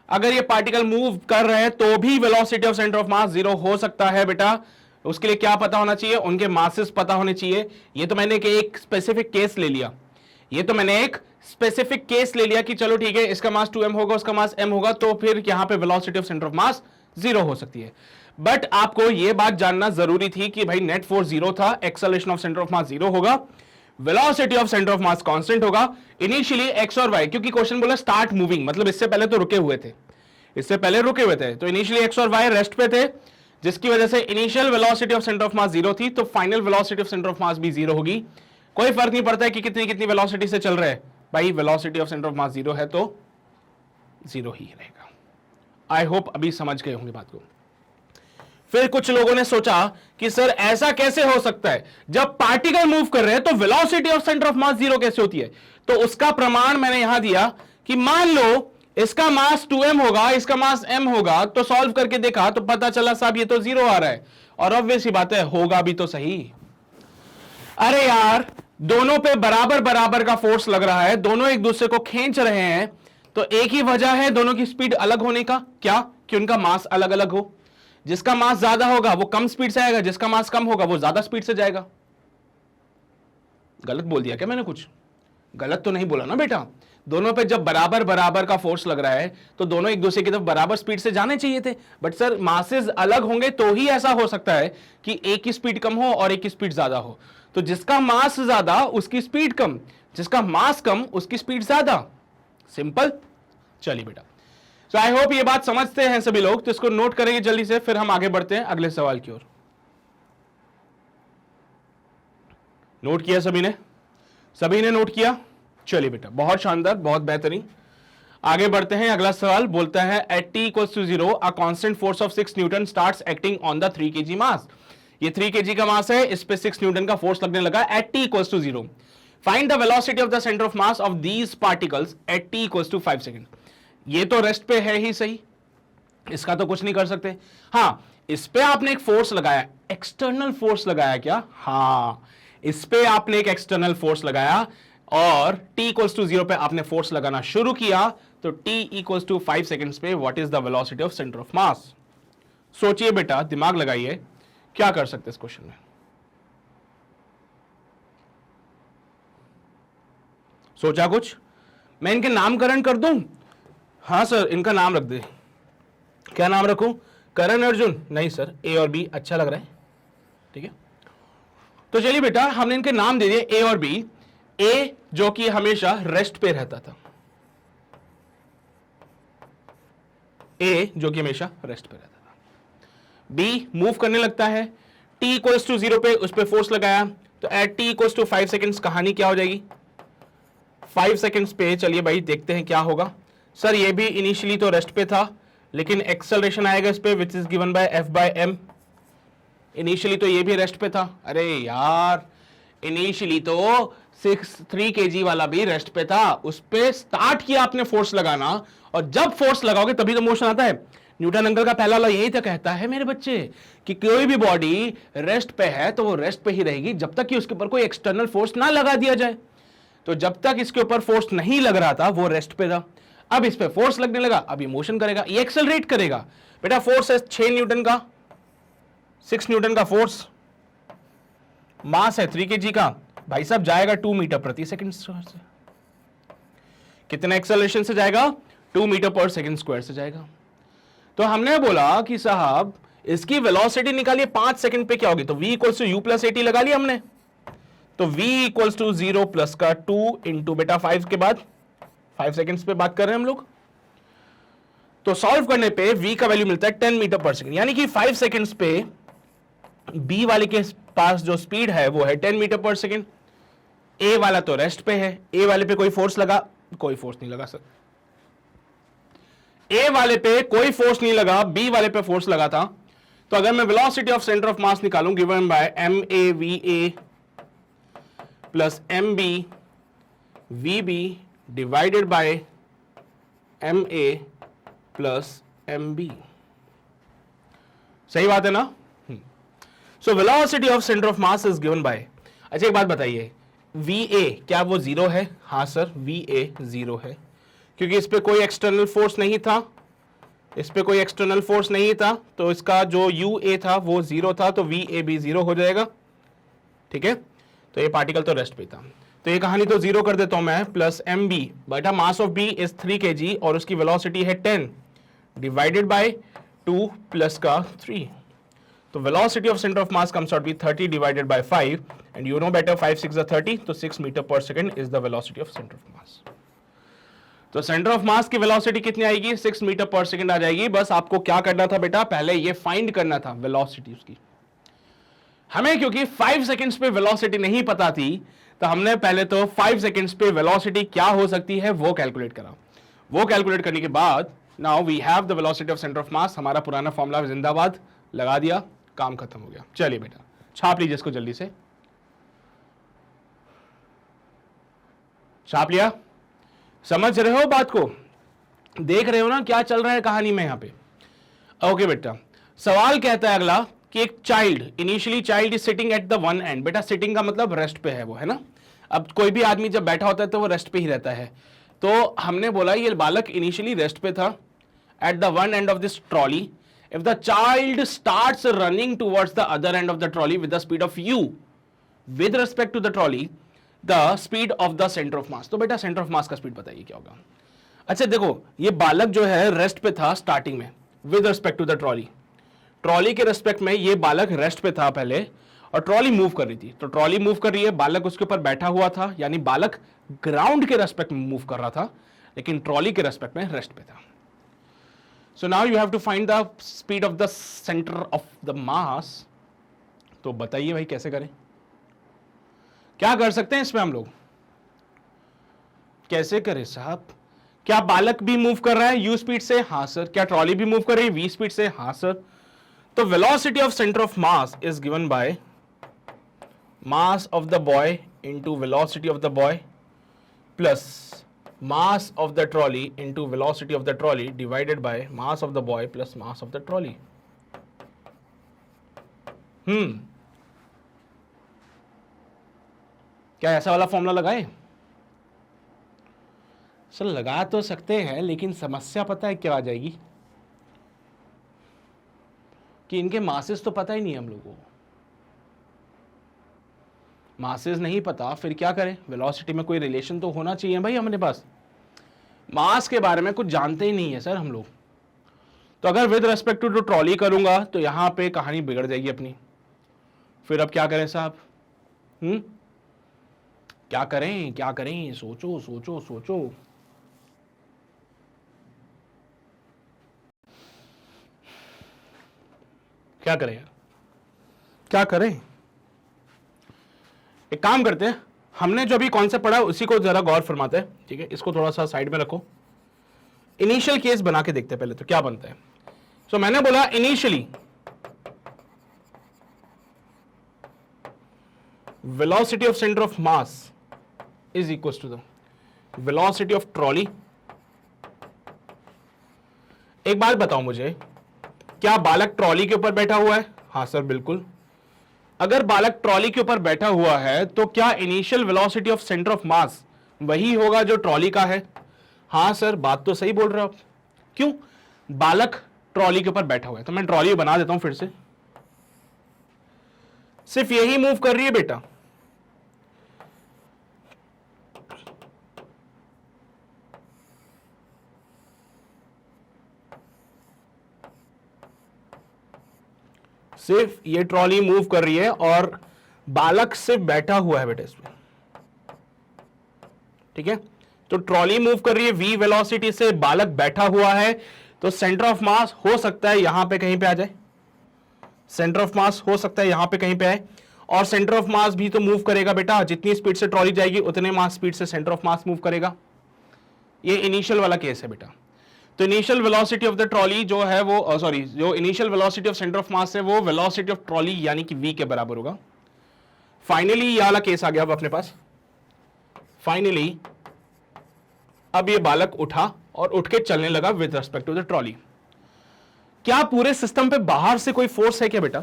अगर ये पार्टिकल मूव कर रहे हैं तो भी velocity of centre of mass 0 हो सकता है बेटा। उसके लिए क्या पता होना चाहिए, उनके मासेस पता होने चाहिए। ये तो मैंने एक स्पेसिफिक केस ले लिया, कि चलो ठीक है इसका मास 2m होगा उसका मास m होगा, तो फिर यहां पे velocity of centre of mass 0 हो सकती है। बट आपको यह बात जानना जरूरी थी कि भाई नेट फोर्स 0 था, acceleration of centre of mass 0 होगा, velocity of centre of mass constant होगा इनिशियली एक्स और वाई, क्योंकि क्वेश्चन बोला स्टार्ट मूविंग, मतलब इससे पहले तो रुके हुए थे, इससे पहले रुके हुए थे, तो इनिशियली एक्स और वाई रेस्ट पे थे, जिसकी वजह से initial velocity of centre of mass zero थी, तो final velocity of centre of मास भी जीरो होगी। कोई फर्क नहीं पड़ता है कि कितनी कितनी वेलोसिटी से चल रहे हैं, भाई velocity of centre of mass zero है तो जीरो ही रहेगा। आई होप अभी समझ गए होंगे बात को। फिर कुछ लोगों ने सोचा कि सर ऐसा कैसे हो सकता है, जब पार्टिकल मूव कर रहे हैं तो velocity of centre of mass zero कैसे होती है? तो उसका प्रमाण मैंने यहां दिया कि मान लो इसका मास 2m होगा, इसका मास m होगा, तो सॉल्व करके देखा तो पता चला साहब ये तो जीरो आ रहा है, और ऑब्वियस ही बात है होगा भी तो सही। अरे यार दोनों पे बराबर बराबर का फोर्स लग रहा है, दोनों एक दूसरे को खींच रहे हैं, तो एक ही वजह है दोनों की स्पीड अलग होने का, क्या कि उनका मास अलग अलग हो। जिसका मास ज्यादा होगा वो कम स्पीड से आएगा, जिसका मास कम होगा वो ज्यादा स्पीड से जाएगा। गलत बोल दिया क्या मैंने? कुछ गलत तो नहीं बोला ना बेटा? दोनों पे जब बराबर बराबर का फोर्स लग रहा है तो दोनों एक दूसरे की तरफ बराबर स्पीड से जाने चाहिए थे, बट सर मासेस अलग होंगे तो ही ऐसा हो सकता है कि एक की स्पीड कम हो और एक की स्पीड ज्यादा हो। तो जिसका मास ज्यादा उसकी स्पीड कम, जिसका मास कम उसकी स्पीड ज्यादा। सिंपल। चलिए बेटा, सो आई होप ये बात समझते हैं सभी लोग, तो इसको नोट करेंगे जल्दी से, फिर हम आगे बढ़ते हैं अगले सवाल की ओर। नोट किया सभी ने? सभी ने नोट किया? चलिए बेटा, बहुत शानदार, बहुत बेहतरीन। आगे बढ़ते हैं। अगला सवाल बोलता है at t equals to 0 a constant force of 6 newton starts acting on the 3 kg mass. ये 3 kg का मास है, इस पे 6 न्यूटन का फोर्स लगने लगा at t equals to 0। Find the velocity of the centre of mass of these particles at t equals to 5 second. ये तो रेस्ट पे है ही सही, इसका तो कुछ नहीं कर सकते। हाँ, इस पे आपने एक फोर्स लगाया, एक्सटर्नल फोर्स लगाया क्या? हाँ, इस पे आपने एक एक्सटर्नल फोर्स लगाया और t इक्वल्स टू 0 पे आपने फोर्स लगाना शुरू किया, तो t इक्वल्स टू 5 सेकंड्स पे what is the velocity of centre of मास? सोचिए बेटा, दिमाग लगाइए, क्या कर सकते इस क्वेश्चन में? सोचा कुछ? मैं इनके नामकरण कर दूं? हाँ सर, इनका नाम रख दे। क्या नाम रखूं? करण अर्जुन? नहीं सर, ए और बी अच्छा लग रहा है, ठीक है। तो चलिए बेटा, हमने इनके नाम दे दिए ए और बी। ए जो कि हमेशा रेस्ट पे रहता था, ए जो कि हमेशा रेस्ट पे रहता था, बी मूव करने लगता है, t इक्वल्स टू 0 पे उस पे फोर्स लगाया, तो at t equals to 5 seconds कहानी क्या हो जाएगी? 5 सेकंड्स पे चलिए भाई देखते हैं क्या होगा। सर ये भी इनिशियली तो रेस्ट पे था, लेकिन एक्सेलरेशन आएगा इस पे which is given by f by m। Initially तो ये भी रेस्ट पे था। अरे यार, इनिशियली तो 3 kg वाला भी रेस्ट पे था, उस पे स्टार्ट किया आपने फोर्स लगाना, और जब फोर्स लगाओगे तभी तो मोशन आता है। न्यूटन अंकल का पहला लॉ यही तो कहता है मेरे बच्चे कि कोई भी बॉडी रेस्ट पे है तो वो रेस्ट पे ही रहेगी जब तक कि उसके ऊपर कोई एक्सटर्नल फोर्स ना लगा दिया जाए। तो जब तक इसके ऊपर फोर्स नहीं लग रहा था वो रेस्ट पे था, अब इस पे फोर्स लगने लगा, अब ये मोशन करेगा, ये एक्सेलरेट करेगा। बेटा फोर्स है 6 न्यूटन का, 6 न्यूटन का फोर्स, मास है 3 kg का, भाई साहब जाएगा 2 मीटर प्रति सेकंड से। कितना एक्सेलरेशन से जाएगा? 2 मीटर पर सेकंड स्क्वायर से जाएगा। तो हमने बोला कि साहब इसकी वेलोसिटी निकालिए 5 सेकंड पे क्या होगी, तो v equals to u plus 80 लगा लिया हमने, तो v इक्वल्स टू 0 प्लस का 2 इंटू बेटा 5 के बाद 5 सेकंड्स पे बात कर रहे हैं हम लोग। तो सॉल्व करने पे v का वैल्यू मिलता है 10 मीटर पर सेकंड, यानी कि 5 सेकंड्स पे b वाले के पास जो स्पीड है वो है 10 मीटर पर सेकंड। a वाला तो रेस्ट पे है, a वाले पे कोई फोर्स लगा? कोई फोर्स नहीं लगा सर। a वाले पे कोई फोर्स नहीं लगा, b वाले पे फोर्स लगा था। तो अगर मैं velocity of centre of mass निकालूं given by ma plus mb divided by ma plus mb, सही बात है ना? So velocity of centre of mass is given by, अच्छा एक बात बताइए, va क्या वो 0 है? हाँ सर, va 0 है, क्योंकि इस पे कोई एक्सटर्नल फोर्स नहीं था, इस पे कोई एक्सटर्नल फोर्स नहीं था, तो इसका जो ua था वो 0 था, तो va भी 0 हो जाएगा, ठीक है। तो ये पार्टिकल तो रेस्ट पे था, तो ये कहानी तो 0 कर देता हूं मैं, प्लस mb, बेटा mass of b is 3 kg और उसकी वेलोसिटी है 10 डिवाइडेड बाय 2 प्लस का 3, तो velocity of centre of mass comes out be 30 divided by 5 and you know better 5 6 30, तो 6 मीटर पर second is the velocity of centre of mass. तो centre of मास की velocity कितनी आएगी? 6 मीटर पर सेकंड आ जाएगी। बस आपको क्या करना था बेटा, पहले ये फाइंड करना था वेलोसिटी उसकी। हमें क्योंकि 5 सेकंड्स पे वेलोसिटी नहीं पता थी, तो हमने पहले तो 5 सेकंड्स पे वेलोसिटी क्या हो सकती है वो कैलकुलेट करा। वो कैलकुलेट करने के बाद now we have the velocity of centre of mass. हमारा पुराना फॉर्मूला जिंदाबाद, लगा दिया, काम खत्म हो गया। चलिए बेटा छाप लीजिए इसको जल्दी से, छाप लिया? समझ रहे हो बात को? देख रहे हो ना क्या चल रहा है कहानी में यहां पे? ओके बेटा, सवाल कहता है अगला कि एक child, initially child is sitting at the one and. बेटा सिटिंग का मतलब रेस्ट पे है वो, है ना? अब कोई भी आदमी जब बैठा होता है तो वो रेस्ट पे ही रहता है। तो हमने बोला ये बालक इनिशियली रेस्ट पे था at the one end of this trolley. If the child starts running towards the other end of the trolley with the speed of u, with respect to the trolley, the speed of the center of mass. तो बेटा centre of mass का speed बताइए क्या होगा? अच्छा देखो, ये बालक जो है रेस्ट पे था स्टार्टिंग में with respect to the trolley. Trolley के रेस्पेक्ट में ये बालक रेस्ट पे था पहले, और ट्रॉली मूव कर रही थी। तो ट्रॉली मूव कर रही है, बालक उसके ऊपर बैठा हुआ था, यानी बालक ग्राउंड के रेस्पेक्ट में मूव कर रहा था, लेकिन ट्रॉली के रेस्पेक्ट में रेस्ट पे था। So now you have to find the speed of the center of the mass. तो बताइए भाई कैसे करें? क्या कर सकते हैं इसमें हम लोग? कैसे करें साहब? क्या बालक भी मूव कर रहा है u स्पीड से? हाँ सर। क्या ट्रॉली भी मूव कर रही है v स्पीड से? हाँ सर। तो velocity of centre of mass is given by mass of the boy into velocity of the boy plus mass of the trolley into velocity of the trolley divided by mass of the boy plus mass of the trolley. क्या ऐसा वाला formula लगाए? Sir लगा तो सकते हैं, लेकिन समस्या पता है क्या आ जाएगी कि इनके मासेस तो पता ही नहीं है हम लोगों को। मासेस नहीं पता, फिर क्या करें? वेलोसिटी में कोई रिलेशन तो होना चाहिए भाई हमारे पास। मास के बारे में कुछ जानते ही नहीं है सर हम लोग। तो अगर विद रेस्पेक्ट टू ट्रॉली करूंगा तो यहां पे कहानी बिगड़ जाएगी अपनी। फिर अब क्या करें साहब? क्या करें, क्या करें? सोचो सोचो सोचो। क्या करें यार, क्या करें? एक काम करते हैं, हमने जो भी कॉन्सेप्ट पढ़ा उसी को जरा गौर फरमाते हैं, ठीक है? इसको थोड़ा सा साइड में रखो। इनिशियल केस बना के देखते हैं पहले तो क्या बनता है। सो मैंने बोला initially velocity of centre of mass is equal to the velocity of trolley. एक बात बताओ मुझे, क्या बालक ट्रॉली के ऊपर बैठा हुआ है? हाँ सर बिल्कुल। अगर बालक ट्रॉली के ऊपर बैठा हुआ है तो क्या initial velocity of centre of mass वही होगा जो ट्रॉली का है? हाँ सर, बात तो सही बोल रहे हो आप। क्यों? बालक ट्रॉली के ऊपर बैठा हुआ है, तो मैं ट्रॉली बना देता हूं फिर से। सिर्फ यही मूव कर रही है बेटा। सिर्फ ये ट्रॉली मूव कर रही है और बालक सिर्फ बैठा हुआ है बेटा इसमें, ठीक है? तो ट्रॉली मूव कर रही है v वेलोसिटी से, बालक बैठा हुआ है, तो सेंटर ऑफ मास हो सकता है यहां पे कहीं पे आ जाए। सेंटर ऑफ मास हो सकता है यहां पे कहीं पे आए, और सेंटर ऑफ मास भी तो मूव करेगा बेटा। जितनी स्पीड से ट्रॉली जाएगी उतने मास स्पीड से सेंटर ऑफ मास मूव करेगा। ये इनिशियल वाला केस है बेटा। तो initial velocity of the trolley जो है वो जो initial velocity of centre of मास है वो वेलोसिटी ऑफ ट्रॉली यानी कि v के बराबर होगा। फाइनली ये वाला केस आ गया अब अपने पास। फाइनली अब ये बालक उठा और उठ के चलने लगा with respect to the trolley. क्या पूरे सिस्टम पे बाहर से कोई फोर्स है क्या बेटा?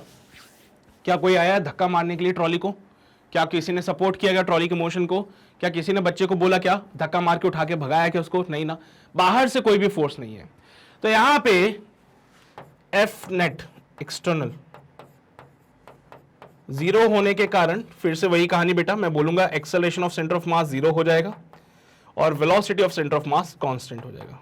क्या कोई आया धक्का मारने के लिए ट्रॉली को? क्या किसी ने सपोर्ट किया गया ट्रॉली के मोशन को? क्या किसी ने बच्चे को बोला क्या धक्का मार के उठा के भगाया क्या उसको? नहीं ना, बाहर से कोई भी फोर्स नहीं है। तो यहां पे एफ नेट एक्सटर्नल जीरो होने के कारण फिर से वही कहानी बेटा, मैं बोलूंगा acceleration of centre of mass zero हो जाएगा और velocity of centre of mass constant हो जाएगा।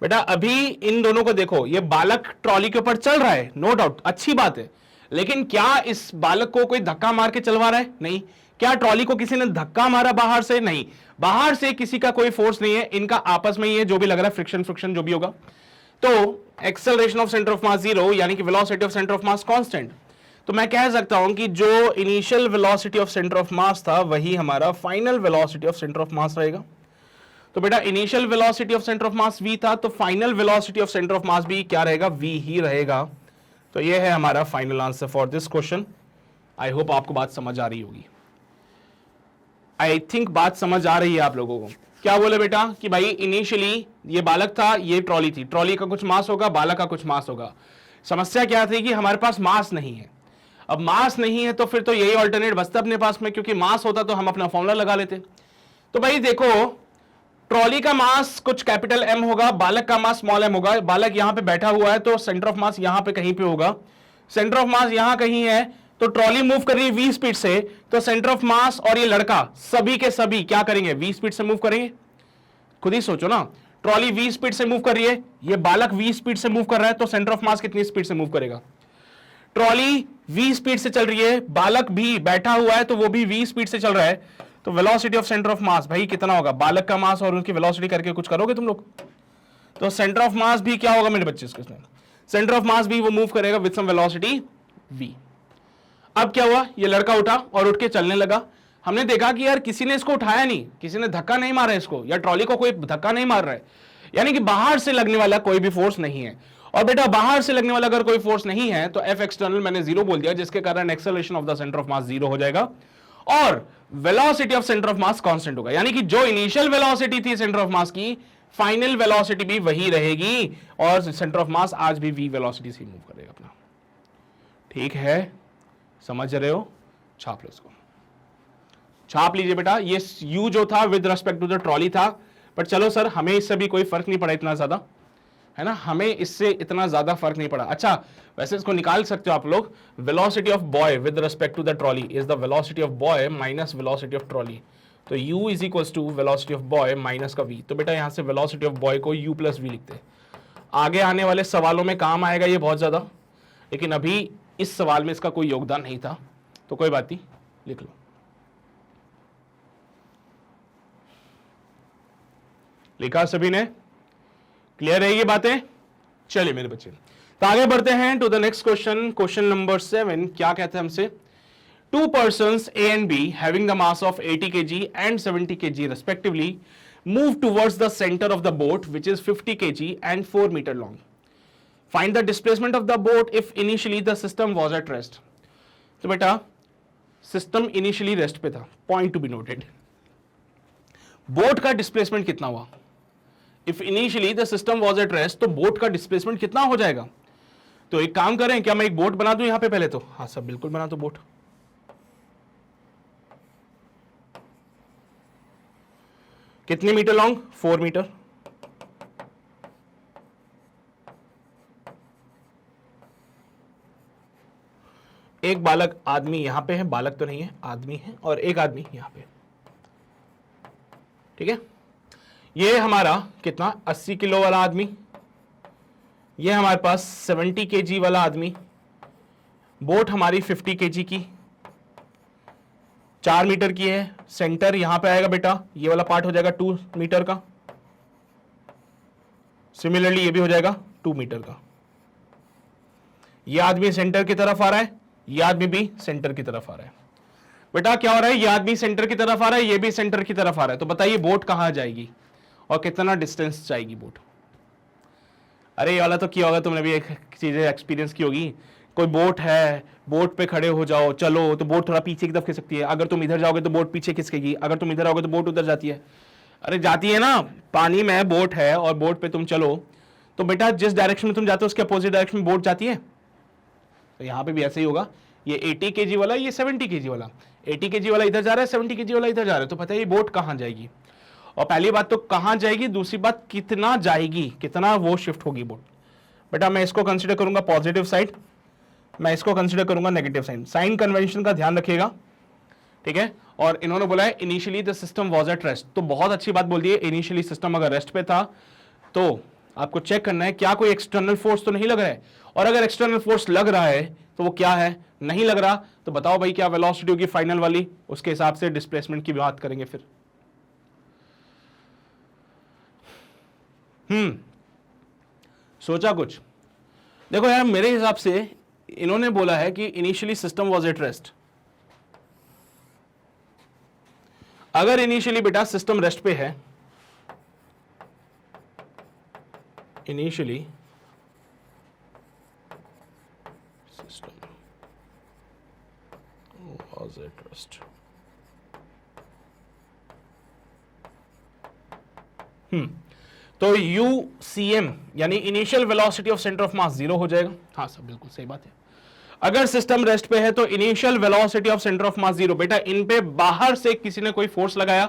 बेटा अभी इन दोनों को देखो, ये बालक ट्रॉली के ऊपर चल रहा है, नो डाउट, अच्छी बात है, लेकिन क्या इस बालक को कोई धक्का मार के चलवा रहा है? नहीं। क्या ट्रॉली को किसी ने धक्का मारा बाहर से? नहीं, बाहर से किसी का कोई फोर्स नहीं है, इनका आपस में ही है, जो भी लग रहा है फ्रिक्शन फ्रिक्शन जो भी होगा। तो acceleration of centre of mass 0, यानी कि velocity of centre of mass constant. तो मैं कह सकता हूं कि जो initial velocity of centre of मास था वही हमारा final velocity of centre of मास रहेगा। तो बेटा initial velocity of centre of mass v था, तो final velocity of centre of मास भी क्या रहेगा? v ही रहेगा। तो ये है हमारा final answer for this question. I hope आपको बात समझ आ रही होगी। आई थिंक बात समझ आ रही है आप लोगों को। क्या बोले बेटा कि भाई इनिशियली ये बालक था, ये ट्रॉली थी, ट्रॉली का कुछ मास होगा, बालक का कुछ मास होगा। समस्या क्या थी कि हमारे पास मास नहीं है। अब मास नहीं है तो फिर तो यही ऑल्टरनेट बचता अपने पास में, क्योंकि मास होता तो हम अपना फॉर्मूला लगा लेते। तो भाई देखो, ट्रॉली का मास कुछ कैपिटल M होगा, बालक का मास स्मॉल m होगा। बालक यहां पे बैठा हुआ है तो सेंटर ऑफ मास यहां पे कहीं पे होगा, सेंटर ऑफ मास यहां कहीं है, तो ट्रॉली मूव कर रही है v स्पीड से, तो सेंटर ऑफ मास और ये लड़का सभी के सभी क्या करेंगे? v स्पीड से मूव करेंगे। खुद ही सोचो ना, ट्रॉली v स्पीड से मूव कर रही है, ये बालक v स्पीड से मूव कर रहा है, तो सेंटर ऑफ मास कितनी स्पीड से मूव करेगा? ट्रॉली v स्पीड से चल रही है, बालक भी बैठा हुआ है तो वो भी v स्पीड से चल रहा है, तो वेलोसिटी ऑफ सेंटर ऑफ मास भाई कितना होगा? बालक का मास और उनकी वेलोसिटी करके कुछ करोगे तुम लोग? तो सेंटर ऑफ मास भी क्या होगा मेरे बच्चे? सेंटर ऑफ मास भी वो मूव करेगा विद सम वेलोसिटी v। अब क्या हुआ? ये लड़का उठा और उठ के चलने लगा। हमने देखा कि यार किसी ने इसको उठाया नहीं, किसी ने धक्का नहीं मारा इसको, या ट्रॉली को कोई धक्का नहीं मार रहा है, यानी कि बाहर से लगने वाला कोई भी फोर्स नहीं है। और बेटा बाहर से लगने वाला अगर कोई फोर्स नहीं है तो एफ एक्सटर्नल मैंने 0 बोल दिया, जिसके कारण acceleration of the centre of mass 0 हो जाएगा और velocity of centre of mass constant होगा। यानी कि जो इनिशियल वेलोसिटी थी सेंटर ऑफ मास की, फाइनल वेलोसिटी भी वही रहेगी और सेंटर ऑफ मास आज भी v वेलोसिटी से मूव करेगा अपना। ठीक है, समझ रहे हो? छाप लो इसको, छाप लीजिए बेटा। ये u जो था with respect to the trolley था, बट चलो सर हमें इससे भी कोई फर्क नहीं पड़ा इतना ज्यादा, है ना, हमें इससे इतना ज्यादा फर्क नहीं पड़ा। अच्छा वैसे इसको निकाल सकते हो आप लोग, velocity of boy with respect to the trolley is the velocity of boy minus velocity of trolley. तो u is equals to velocity of boy minus का v। तो बेटा यहां से वेलोसिटी ऑफ बॉय को u प्लस v लिखते हैं। आगे आने वाले सवालों में काम आएगा ये बहुत ज्यादा, लेकिन अभी इस सवाल में इसका कोई योगदान नहीं था, तो कोई बात नहीं, लिख लो। लिखा सभी ने? क्लियर है ये बातें? चलिए मेरे बच्चे, तो आगे बढ़ते हैं to the next question. Question number 7 क्या कहते हैं हमसे? 2 persons A and B having the mass of 80 kg and 70 kg respectively move towards the center of the boat which is 50 kg and 4 meter long. Find the displacement of the boat if initially the system was at rest. तो बेटा system initially rest पे था, point to be noted. Boat का displacement कितना हुआ? If initially the system was at rest, तो boat का displacement कितना हो जाएगा? तो एक काम करें, क्या मैं एक बोट बना दूं यहां पे पहले? तो हाँ सब बिल्कुल बना दो बोट। कितने मीटर लॉन्ग? 4 मीटर। एक बालक आदमी यहां पे है, बालक तो नहीं है, आदमी है, और एक आदमी यहां पे। ठीक है, ये हमारा कितना 80 किलो वाला आदमी, ये हमारे पास 70 केजी वाला आदमी, बोट हमारी 50 केजी की, 4 मीटर की है। सेंटर यहां पे आएगा बेटा, ये वाला पार्ट हो जाएगा 2 मीटर का, सिमिलरली ये भी हो जाएगा 2 मीटर का। ये आदमी सेंटर की तरफ आ रहा है, ये आदमी भी सेंटर की तरफ आ रहा है। बेटा क्या हो रहा है? ये आदमी सेंटर की तरफ आ रहा है, ये भी सेंटर की तरफ आ रहा है। तो बताइए बोट कहां जाएगी और कितना डिस्टेंस जाएगी बोट? अरे ये वाला तो किया होगा तुमने भी, एक चीजें एक्सपीरियंस की होगी। कोई बोट है, बोट पे खड़े हो जाओ, चलो, तो बोट थोड़ा पीछे की तरफ खिसक सकती है। अगर तुम इधर जाओगे तो बोट पीछे खिसकेगी, अगर तुम इधर आओगे तो बोट उधर जाती है। अरे जाती है ना, पानी में बोट है और बोट पे तुम चलो, तो बेटा जिस डायरेक्शन में तुम जाते हो उसके अपोजिट डायरेक्शन में बोट जाती है। तो यहां पे भी ऐसे ही होगा, ये 80 केजी वाला, ये 70 केजी वाला, 80 केजी वाला इधर जा रहा है, 70 केजी वाला इधर जा रहा है। तो पता है ये बोट कहां जाएगी? और पहली बात तो कहां जाएगी, दूसरी बात कितना जाएगी, कितना वो शिफ्ट होगी बोट। बेटा मैं इसको कंसीडर करूंगा पॉजिटिव साइड, मैं इसको कंसीडर करूंगा नेगेटिव साइड। साइन कन्वेंशन का ध्यान रखिएगा, ठीक है। और इन्होंने बोला है initially the system was at rest, तो बहुत अच्छी बात बोल दी है। इनिशियली सिस्टम अगर रेस्ट पे था तो आपको चेक करना है क्या कोई एक्सटर्नल फोर्स तो नहीं लग रहा है, और अगर एक्सटर्नल फोर्स लग रहा है तो वो क्या है, नहीं लग रहा, तो बताओ भाई क्या वेलोसिटी होगी फाइनल वाली, उसके हिसाब से डिस्प्लेसमेंट की बात करेंगे फिर। सोचा कुछ? देखो यार मेरे हिसाब से इन्होंने बोला है कि initially system was at rest. अगर इनिशियली बेटा सिस्टम रेस्ट पे है, initially system was at rest, तो UCM यानी initial velocity of centre of mass 0 हो जाएगा। हाँ सर बिल्कुल सही बात है। अगर सिस्टम रेस्ट पे है तो initial velocity of centre of mass 0। बेटा इन पे बाहर से किसी ने कोई फोर्स लगाया,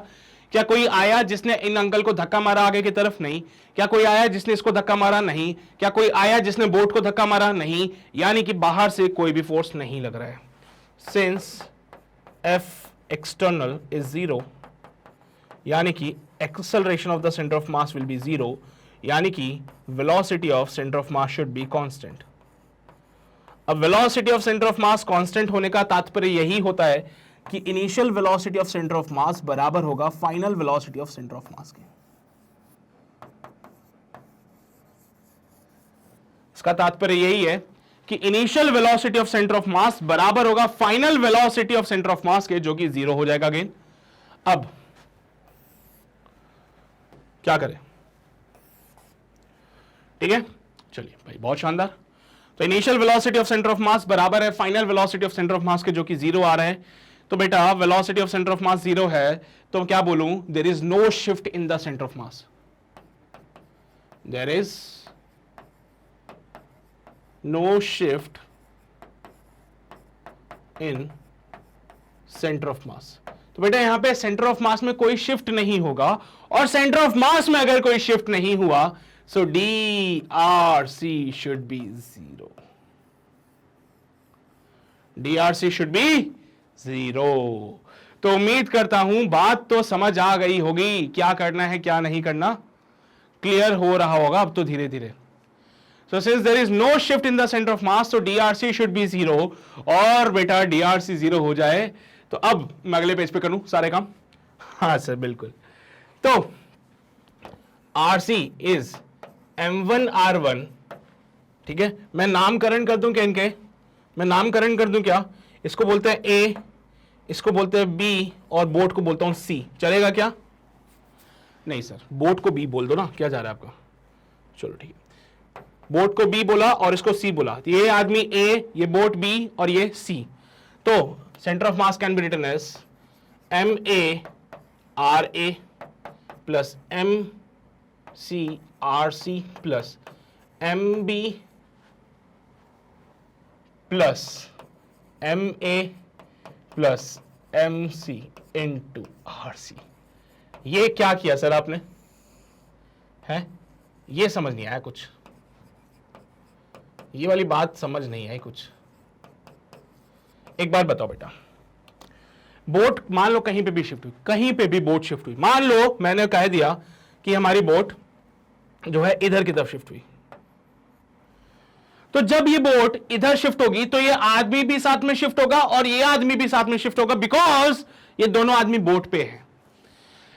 क्या कोई आया जिसने इन अंकल को धक्का मारा आगे की तरफ? नहीं। क्या कोई आया जिसने इसको धक्का मारा? नहीं। क्या कोई आया जिसने बोट को धक्का मारा? नहीं। यानी कि बाहर से कोई भी फोर्स नहीं लग रहा है। सिंस F एक्सटर्नल इज 0, यानी कि acceleration of the center of mass will be 0, यानी कि velocity of center of mass should be constant। अब velocity of center of mass constant होने का तात्पर्य यही होता है कि initial velocity of center of mass बराबर होगा final velocity of center of mass के। इसका तात्पर्य यही है कि initial velocity of center of mass बराबर होगा final velocity of center of mass के, जो कि 0 हो जाएगा अगेन। अब क्या करें? ठीक है, चलिए भाई बहुत शानदार। तो initial velocity of centre of mass बराबर है final velocity of centre of mass के, जो कि 0 आ रहा है। तो बेटा velocity of centre of mass 0 है, तो क्या बोलूं? There is no shift in the centre of mass, there is no shift in centre of mass. तो बेटा यहां पे सेंटर ऑफ मास में कोई शिफ्ट नहीं होगा, और सेंटर ऑफ मास में अगर कोई शिफ्ट नहीं हुआ सो DRC should B 0। DRC should B 0। तो उम्मीद करता हूं बात तो समझ आ गई होगी, क्या करना है क्या नहीं करना क्लियर हो रहा होगा अब तो धीरे धीरे। So since there is no shift in the center of mass, so DRC should be 0, और बेटा DRC 0 हो जाए तो अब मैं अगले पेज पे करूं सारे काम। हाँ सर बिल्कुल। तो RC इज M1R1, ठीक है। मैं नामकरण कर दूं क्या इनके? मैं नामकरण कर दूं क्या? इसको बोलते हैं A, इसको बोलते हैं B, और बोट को बोलता हूं C। चलेगा क्या? नहीं सर, बोट को B बोल दो ना, क्या जा रहा है आपका? चलो ठीक है, बोट को B बोला और इसको C बोला, तो ये आदमी A, ये बोट B और ये C। तो centre of mass can be written as MARA plus MCRC plus MB plus MA plus MC into RC। ये क्या किया सर आपने? है ये समझ नहीं आया कुछ, ये वाली बात समझ नहीं आई कुछ। एक बात बताओ बेटा, बोट मान लो कहीं पे भी शिफ्ट हुई, कहीं पे भी बोट शिफ्ट हुई, मान लो मैंने कह दिया कि हमारी बोट जो है इधर की तरफ शिफ्ट हुई, तो जब ये बोट इधर शिफ्ट होगी तो ये आदमी भी साथ में शिफ्ट होगा और ये आदमी भी साथ में शिफ्ट होगा, बिकॉज ये दोनों आदमी बोट पे है।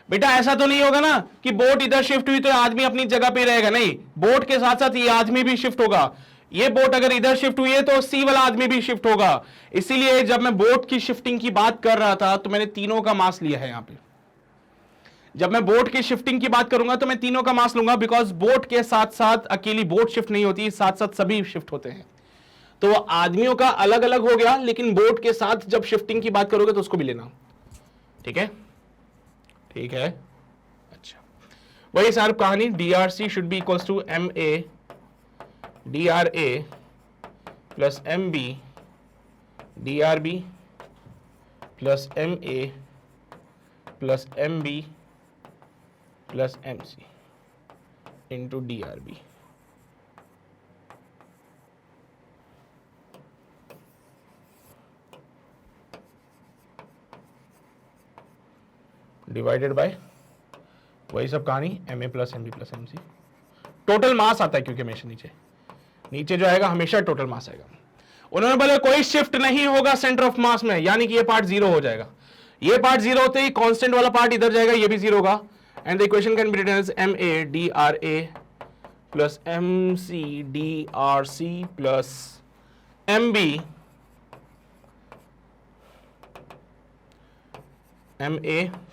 बेटा ऐसा तो नहीं होगा ना कि बोट इधर शिफ्ट हुई तो आदमी अपनी जगह पे रहेगा, नहीं, बोट के साथ साथ ये आदमी भी शिफ्ट होगा। ये बोट अगर इधर शिफ्ट हुई है तो सी वाला आदमी भी शिफ्ट होगा। इसीलिए जब मैं बोट की शिफ्टिंग की बात कर रहा था तो मैंने तीनों का मास लिया है यहां पे। जब मैं बोट की शिफ्टिंग की बात करूंगा तो मैं तीनों का मास लूंगा, बिकॉज बोट के साथ साथ अकेली बोट शिफ्ट नहीं होती, साथ साथ सभी शिफ्ट होते हैं। तो वो आदमियों का अलग अलग हो गया, लेकिन बोट के साथ जब शिफ्टिंग की बात करोगे तो उसको भी लेना, ठीक है? ठीक है, अच्छा वही सारी कहानी। DRC should be equals to MA DRA plus MB DRB plus MA plus MB plus MC into DRB। Divided by वही सब कहानी MA plus MB plus MC। Total mass आता है, क्योंकि हमेशा नीचे जो आएगा हमेशा टोटल मास आएगा। उन्होंने बोला कोई शिफ्ट नहीं होगा सेंटर ऑफ मास में, यानी कि ये पार्ट जीरो हो जाएगा। ये पार्ट जीरो होते ही कांस्टेंट वाला पार्ट इधर जाएगा, ये भी जीरो होगा। And the equation can be written as MADRA plus MCDRC plus MA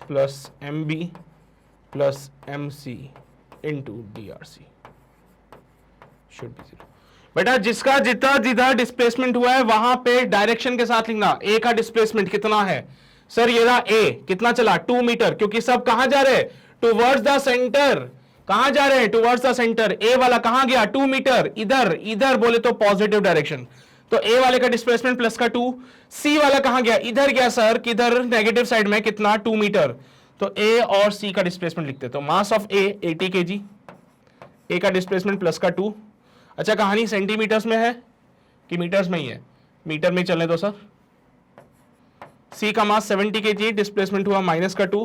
plus MB plus MC into DRC should be zero. बेटा जिसका जितना जिधर डिस्प्लेसमेंट हुआ है वहां पे डायरेक्शन के साथ लिखना। ए का डिस्प्लेसमेंट कितना है सर, ये रहा ए, कितना चला 2 मीटर, क्योंकि सब कहां जा रहे हैं टुवर्ड्स द सेंटर। कहां जा रहे हैं टुवर्ड्स द सेंटर। ए वाला कहां गया 2 मीटर, इधर इधर बोले तो पॉजिटिव डायरेक्शन, तो ए वाले का डिस्प्लेसमेंट प्लस का 2। सी वाला कहां गया इधर गया सर, किधर नेगेटिव साइड में, कितना 2 मीटर, तो ए और सी का डिस्प्लेसमेंट लिखते हैं। तो मास ऑफ ए 80 kg, ए का डिस्प्लेसमेंट प्लस का 2। अच्छा कहानी सेंटीमीटर्स में है कि मीटर्स में ही है, मीटर में चलने दो सर। सी का मास 70 kg, डिस्प्लेसमेंट हुआ माइनस का 2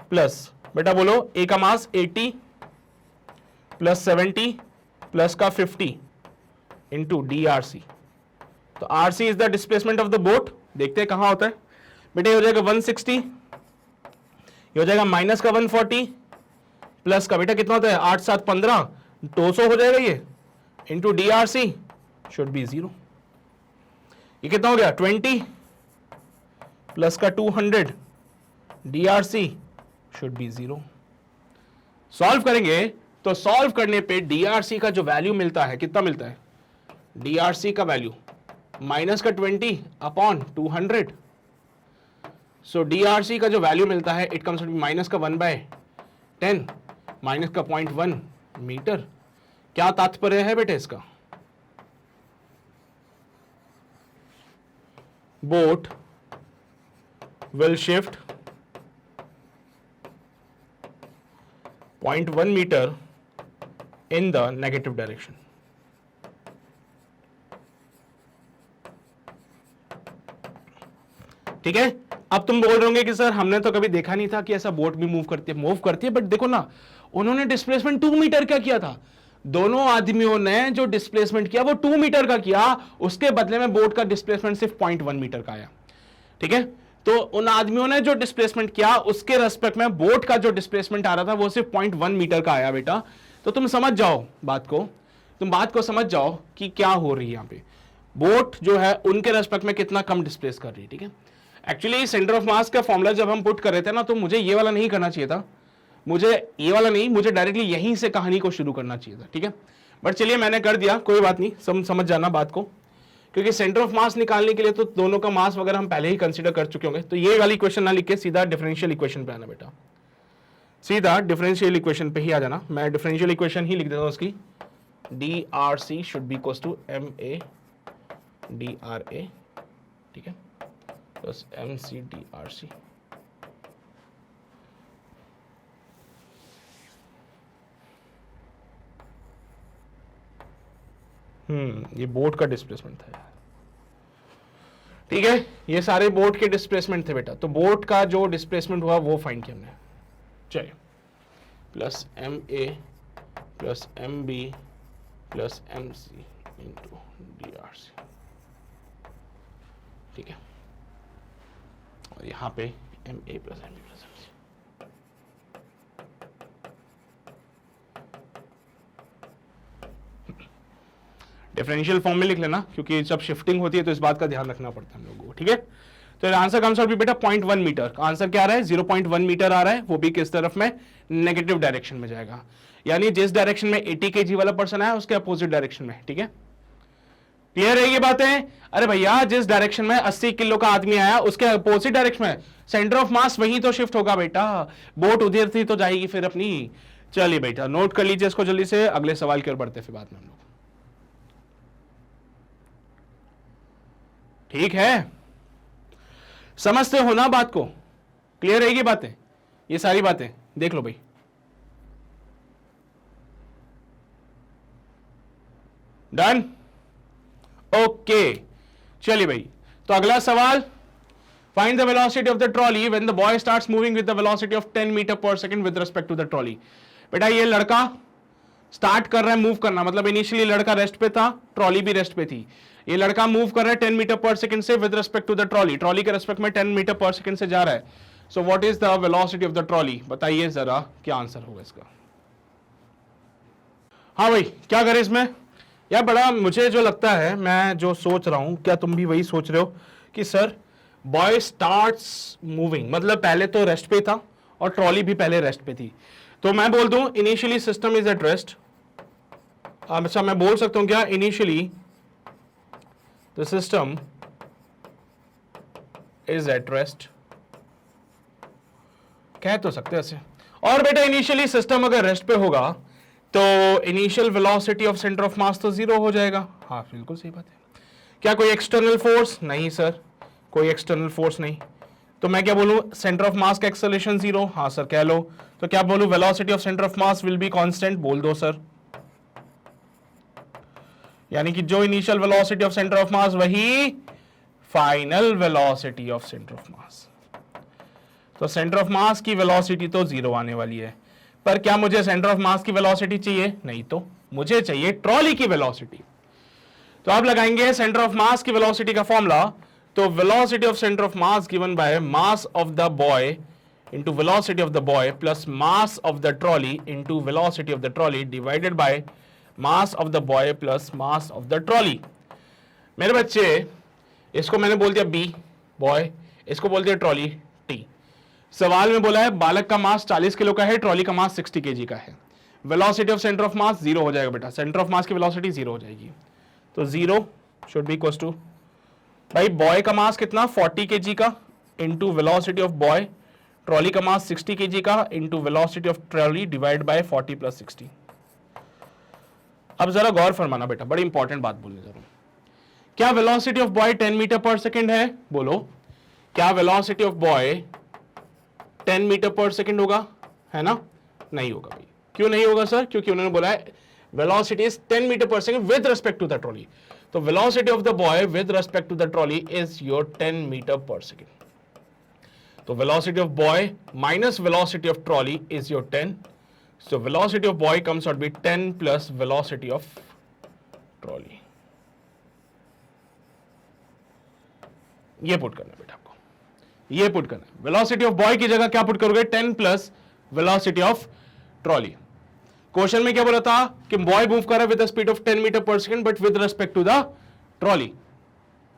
प्लस, बेटा बोलो ए का मास 80 प्लस 70 प्लस का 50 इंटू DRC। तो RC is the displacement of the boat. देखते हैं कहां होता है बेटे, हो जाएगा 160, ये हो जाएगा माइनस का 140 प्लस का बेटा कितना होता है 8 7 15, 200 हो जाएगा ये, इंटू DRC शुड बी 0। ये कितना हो गया 20 प्लस का 200, DRC शुड बी 0। सॉल्व करेंगे तो सॉल्व करने पे DRC का जो वैल्यू मिलता है कितना मिलता है, DRC का वैल्यू माइनस का 20 अपॉन 200। सो DRC का जो वैल्यू मिलता है इट कम्स टू माइनस का 1/10 माइनस का 0.1 मीटर। क्या तात्पर्य है बेटे इसका, boat will shift 0.1 metre in the negative direction. ठीक है, अब तुम बोल रहे होंगे कि सर हमने तो कभी देखा नहीं था कि ऐसा बोट भी मूव करती है। मूव करती है, बट देखो ना उन्होंने डिस्प्लेसमेंट 2 मीटर का किया था। दोनों आदमियों ने जो डिस्प्लेसमेंट किया वो 2 मीटर का किया, उसके बदले में बोट का डिस्प्लेसमेंट सिर्फ 0.1 मीटर का आया। ठीक है, तो उन आदमियों ने जो डिस्प्लेसमेंट किया उसके रेस्पेक्ट में बोट का जो डिस्प्लेसमेंट आ रहा था वो सिर्फ 0.1 मीटर का आया बेटा। तो तुम समझ जाओ बात को, तुम बात को समझ जाओ कि क्या हो रही है यहाँ पे। बोट जो है उनके रेस्पेक्ट में कितना कम डिस्प्लेस कर रही है। ठीक है, एक्चुअली सेंटर ऑफ मास का फॉर्मूला जब हम पुट कर रहे थे ना, तो मुझे ये वाला नहीं करना चाहिए था, मुझे ये वाला नहीं, मुझे डायरेक्टली यहीं से कहानी को शुरू करना चाहिए था। ठीक है, बट चलिए मैंने कर दिया, कोई बात नहीं, समझ जाना बात को, क्योंकि सेंटर ऑफ मास निकालने के लिए तो दोनों का मास वगैरह हम पहले ही कंसीडर कर चुके होंगे। तो ये वाली इक्वेशन ना लिख के सीधा डिफरेंशियल इक्वेशन पे आना बेटा, सीधा डिफरेंशियल इक्वेशन पे ही आ जाना। मैं डिफरेंशियल इक्वेशन ही लिख देता हूं उसकी, DRC should be equals to MA DRA, ठीक है, प्लस MC DRC। ये बोट का डिस्प्लेसमेंट था। ठीक है, ये सारे बोट के डिस्प्लेसमेंट थे बेटा। तो बोट का जो डिस्प्लेसमेंट हुआ वो फाइंड किया हमने। चलिए, plus MA plus MB plus MC into DRC। ठीक है, और यहां पे MA plus MB plus MC। Differential form में लिख लेना, क्योंकि जब शिफ्टिंग होती है तो इस बात का ध्यान रखना पड़ता है हम लोगों को। ठीक है, तो आंसर कम्स आउट भी बेटा 0.1 मीटर का आंसर क्या आ रहा है, 0.1 मीटर आ रहा है, वो भी किस तरफ में, नेगेटिव डायरेक्शन में जाएगा। यानी जिस डायरेक्शन में 80 kg वाला पर्सन आया उसके अपोजिट डायरेक्शन में। ठीक है, क्लियर है ये बातें। अरे भैया जिस डायरेक्शन में 80 किलो का आदमी आया उसके अपोजिट डायरेक्शन में सेंटर ऑफ मास वहीं तो शिफ्ट होगा बेटा। बोट उधर थी तो जाएगी फिर अपनी। चलिए बेटा नोट कर लीजिए इसको जल्दी से, अगले सवाल की ओर बढ़ते फिर बाद में हम लोग। ठीक है, समझते हो ना बात को, क्लियर रहेगी बातें, ये सारी बातें देख लो भाई। Done, okay. चलिए भाई, तो अगला सवाल, find the velocity of the trolley when the boy starts moving with the velocity of 10 metre पर second with respect to the trolley. बेटा ये लड़का स्टार्ट कर रहा है मूव करना, मतलब इनिशियली लड़का रेस्ट पे था, ट्रॉली भी रेस्ट पे थी, ये लड़का मूव कर रहा है 10 मीटर पर सेकंड से with respect to the trolley, trolley के रिस्पेक्ट में 10 मीटर पर सेकंड से जा रहा है। So what is the velocity of the trolley, बताइए जरा क्या आंसर होगा इसका। हाँ भाई क्या करें इसमें यार, बड़ा मुझे जो लगता है, मैं जो सोच रहा हूं, क्या तुम भी वही सोच रहे हो कि सर बॉय स्टार्ट्स मूविंग, मतलब पहले तो रेस्ट पे था और ट्रॉली भी पहले रेस्ट पे थी, तो मैं बोल दूं initially system is at rest. अच्छा मैं बोल सकता हूं क्या, initially the system is at rest, कह तो सकते ऐसे। और बेटा इनिशियली सिस्टम अगर रेस्ट पे होगा तो initial velocity of centre of mass तो जीरो हो जाएगा। हाँ बिल्कुल सही बात है। क्या कोई एक्सटर्नल फोर्स, नहीं सर कोई एक्सटर्नल फोर्स नहीं, तो मैं क्या बोलूं, सेंटर ऑफ मास का एक्सेलरेशन जीरो, हाँ सर कह लो, तो क्या बोलूं, velocity of centre of mass will be constant, बोल दो सर। यानी कि जो initial velocity of centre of mass वही final velocity of centre of mass, तो सेंटर ऑफ मास की वेलोसिटी तो जीरो आने वाली है, पर क्या मुझे सेंटर ऑफ मास की वेलोसिटी चाहिए, नहीं, तो मुझे चाहिए ट्रॉली की वेलोसिटी। तो आप लगाएंगे सेंटर ऑफ मास की वेलोसिटी का फॉर्मूला, तो velocity of centre of mass given by mass of the boy into velocity of the boy plus mass of the trolley into velocity of the trolley divided by mass of the boy plus mass of the trolley. मेरे बच्चे इसको मैंने बोल दिया B boy, इसको बोल दिया trolley T. सवाल में बोला है बालक का मास 40 किलो का है, ट्रॉली का मास 60 केजी का है, velocity of centre of mass zero हो जाएगा बेटा, सेंटर ऑफ मास की वेलोसिटी जीरो हो जाएगी, तो zero should be equal to, भाई बॉय का मास कितना 40 केजी का into velocity of boy, trolley का मास 60 केजी का into velocity of trolley divide by 40 plus 60। अब जरा गौर फरमाना बेटा, बड़ी इंपॉर्टेंट बात बोलने जा रहा हूं, क्या velocity of boy 10 metre per second है, बोलो क्या velocity of boy 10 metre per second होगा, है ना, नहीं होगा भाई, क्यों नहीं होगा सर, क्योंकि उन्होंने बोला है velocity is 10 metre per second with respect to the trolley, तो velocity of the boy with respect to the trolley is your 10 metre per second, तो velocity of boy minus velocity of trolley is your 10, so velocity of boy comes out to be 10 plus velocity of trolley। ये put करना बेटा आपको, ये put करना, velocity of boy की जगह क्या पुट करोगे, 10 plus velocity of trolley. Question में क्या बोला था कि बॉय मूव कर रहा है with the speed of 10 metre पर second but with respect to the trolley,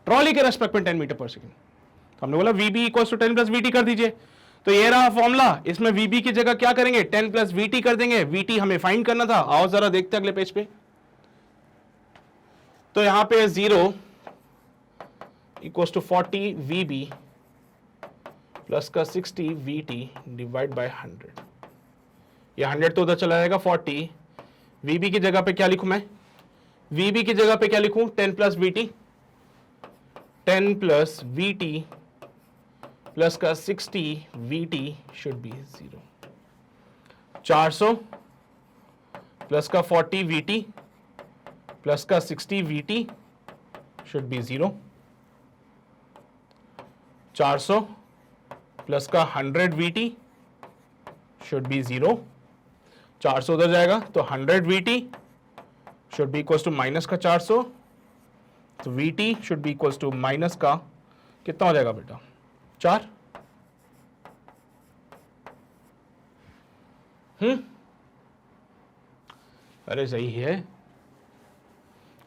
trolley के रिस्पेक्ट में 10 मीटर पर सेकंड, तो हमने बोला VB equal to 10 plus VT कर दीजिए, तो ये रहा फॉर्मूला, इसमें वीबी की जगह क्या करेंगे 10 प्लस वीटी कर देंगे, वीटी हमें फाइंड करना था, आओ जरा देखते अगले पेज पे, तो यहां पे 0 इक्वल टू 40 वीबी प्लस का 60 वीटी डिवाइड बाय 100, ये 100 तो उधर चला जाएगा, 40 वीबी की जगह पे क्या लिखूं मैं, वीबी की जगह पे क्या लिखूं 10 plus VT, 10 plus VT plus का 60 VT शुड बी 0, 400 प्लस का 40 VT प्लस का 60 VT शुड बी 0, 400 प्लस का 100 VT शुड बी 0, 400 उधर जाएगा तो 100 VT should be equal to minus का 400, तो VT should be equal to minus का कितना हो जाएगा बेटा 4। अरे सही है,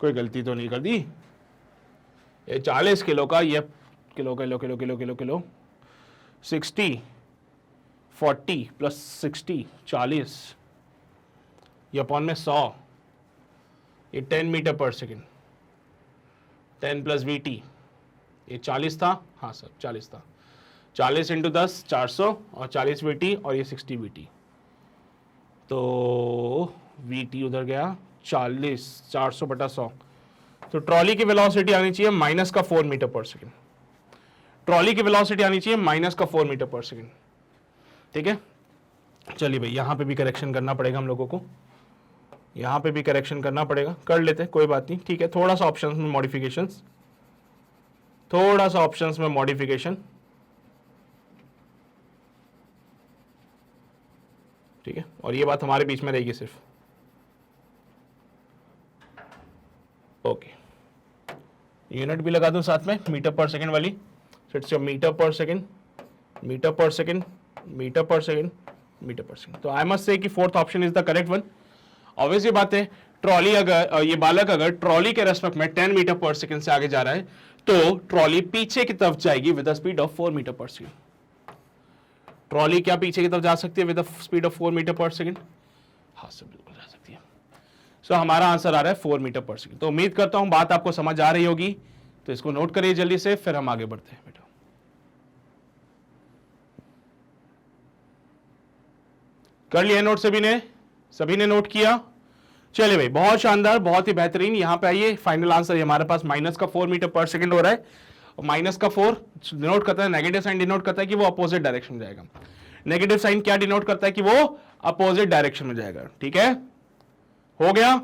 कोई गलती तो नहीं कर दी, ये 40 किलो का, ये kilo kilo kilo kilo kilo kilo 60 40 plus 60 40, ये अपॉन में 100, ये 10 metre per second, 10 plus VT, ये 40 था, हाँ सर 40 था, 40 इंटू 10 400 और 40 वीटी और ये 60 वीटी, तो वीटी उधर गया 40, 400 बटा 100, तो ट्रॉली की वेलोसिटी आनी चाहिए माइनस का 4 मीटर पर सेकेंड, ट्रॉली की वेलोसिटी आनी चाहिए माइनस का 4 मीटर पर सेकेंड, ठीक है। चलिए भाई यहां पे भी करेक्शन करना पड़ेगा हम लोगों को, यहां पे भी करेक्शन करना पड़ेगा, कर लेते कोई बात नहीं, ठीक है, थोड़ा सा ऑप्शंस में मॉडिफिकेशंस, थोड़ा सा ऑप्शंस में मॉडिफिकेशन, ठीक है, और ये बात हमारे बीच में रहेगी सिर्फ, यूनिट भी लगा दूं साथ में, मीटर पर सेकंड वाली। सो इट्स योर मीटर पर सेकंड, मीटर पर सेकंड, मीटर पर सेकंड, मीटर पर सेकंड। तो आई मस्ट से कि fourth option is the correct one. Obvious ये बात है, ट्रॉली अगर ये बालक अगर ट्रॉली के रेस्पेक्ट में 10 मीटर पर सेकंड से आगे जा रहा है तो ट्रॉली पीछे की तरफ जाएगी with the speed of 4 metre पर सेकंड। ट्रॉली क्या पीछे की तरफ जा सकती है with the speed of 4 metre पर सेकंड? हाँ सर बिल्कुल जा सकती है। सो हमारा आंसर आ रहा है 4 मीटर पर सेकंड। तो उम्मीद करता हूं बात आपको समझ आ रही होगी, तो इसको नोट करिए जल्दी से, फिर हम आगे बढ़ते हैं बेटा। कर लिया नोट सभी ने नोट किया? चलिए भाई, बहुत शानदार, बहुत ही बेहतरीन। यहां पे आइए, फाइनल आंसर हमारे पास माइनस का 4 मीटर पर सेकंड हो रहा है। और माइनस का 4 डिनोट करता है, नेगेटिव साइन डिनोट करता है कि वो अपोजिट डायरेक्शन में जाएगा। नेगेटिव साइन क्या डिनोट करता है कि वो अपोजिट डायरेक्शन में जाएगा। ठीक है, हो गया।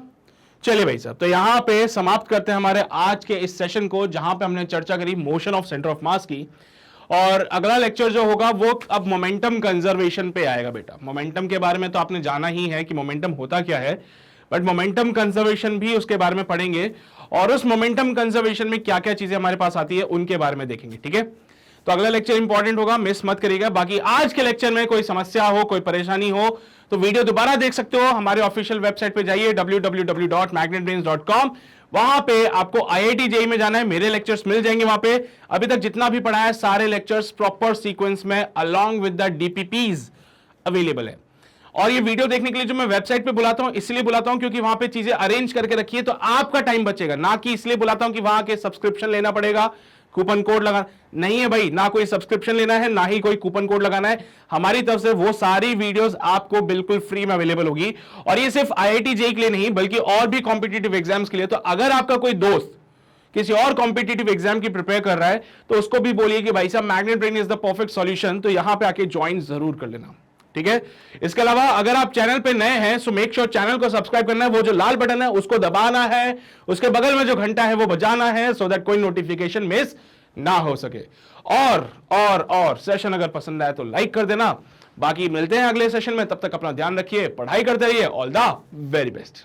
चलिए भाई साहब, तो यहां पे समाप्त करते हैं हमारे आज के इस सेशन को, जहां पे हमने चर्चा करी मोशन ऑफ सेंटर ऑफ मास की। और अगला लेक्चर जो होगा वो अब मोमेंटम कंजर्वेशन पे आएगा बेटा। मोमेंटम के बारे में तो आपने जाना ही है कि मोमेंटम होता क्या है, बट मोमेंटम कंजर्वेशन भी उसके बारे में पढ़ेंगे, और उस मोमेंटम कंजर्वेशन में क्या क्या चीजें हमारे पास आती है उनके बारे में देखेंगे। ठीक है, तो अगला लेक्चर इंपॉर्टेंट होगा, मिस मत करिएगा। बाकी आज के लेक्चर में कोई समस्या हो, कोई परेशानी हो, तो वीडियो दोबारा देख सकते हो। हमारे ऑफिशियल वेबसाइट पे जाइए www.magnetbrains.com। वहां पे आपको IIT JEE में जाना है, मेरे लेक्चर्स मिल जाएंगे वहां पे। अभी तक जितना भी पढ़ा है सारे लेक्चर्स प्रॉपर सीक्वेंस में along with the DPPs available है। और ये वीडियो देखने के लिए जो मैं वेबसाइट पे बुलाता हूं, इसलिए बुलाता हूं क्योंकि वहां पे चीजें अरेंज करके रखी है, तो आपका टाइम बचेगा। ना कि इसलिए बुलाता हूं कि वहां के सब्सक्रिप्शन लेना पड़ेगा, कूपन कोड लगाना नहीं है भाई, ना कोई सब्सक्रिप्शन लेना है, ना ही कोई कूपन कोड लगाना है। हमारी तरफ से वो सारी वीडियोस आपको बिल्कुल फ्री में अवेलेबल होगी। और ये सिर्फ IIT JEE के लिए नहीं, बल्कि और भी कॉम्पिटिटिव एग्जाम्स के लिए। तो अगर आपका कोई दोस्त किसी और कॉम्पिटिटिव एग्जाम की प्रिपेयर कर रहा है, तो उसको भी बोलिए कि भाई साहब magnet brain is the perfect solution, तो यहां पे आके ज्वाइन जरूर कर लेना। ठीक है, इसके अलावा अगर आप चैनल पे नए हैं सो मेक श्योर चैनल को सब्सक्राइब करना है। वो जो लाल बटन है उसको दबाना है, उसके बगल में जो घंटा है वो बजाना है, सो दैट कोई नोटिफिकेशन मिस ना हो सके। और सेशन अगर पसंद आए तो लाइक कर देना। बाकी मिलते हैं अगले सेशन में, तब तक अपना ध्यान रखिए, पढ़ाई करते रहिए। All the very best.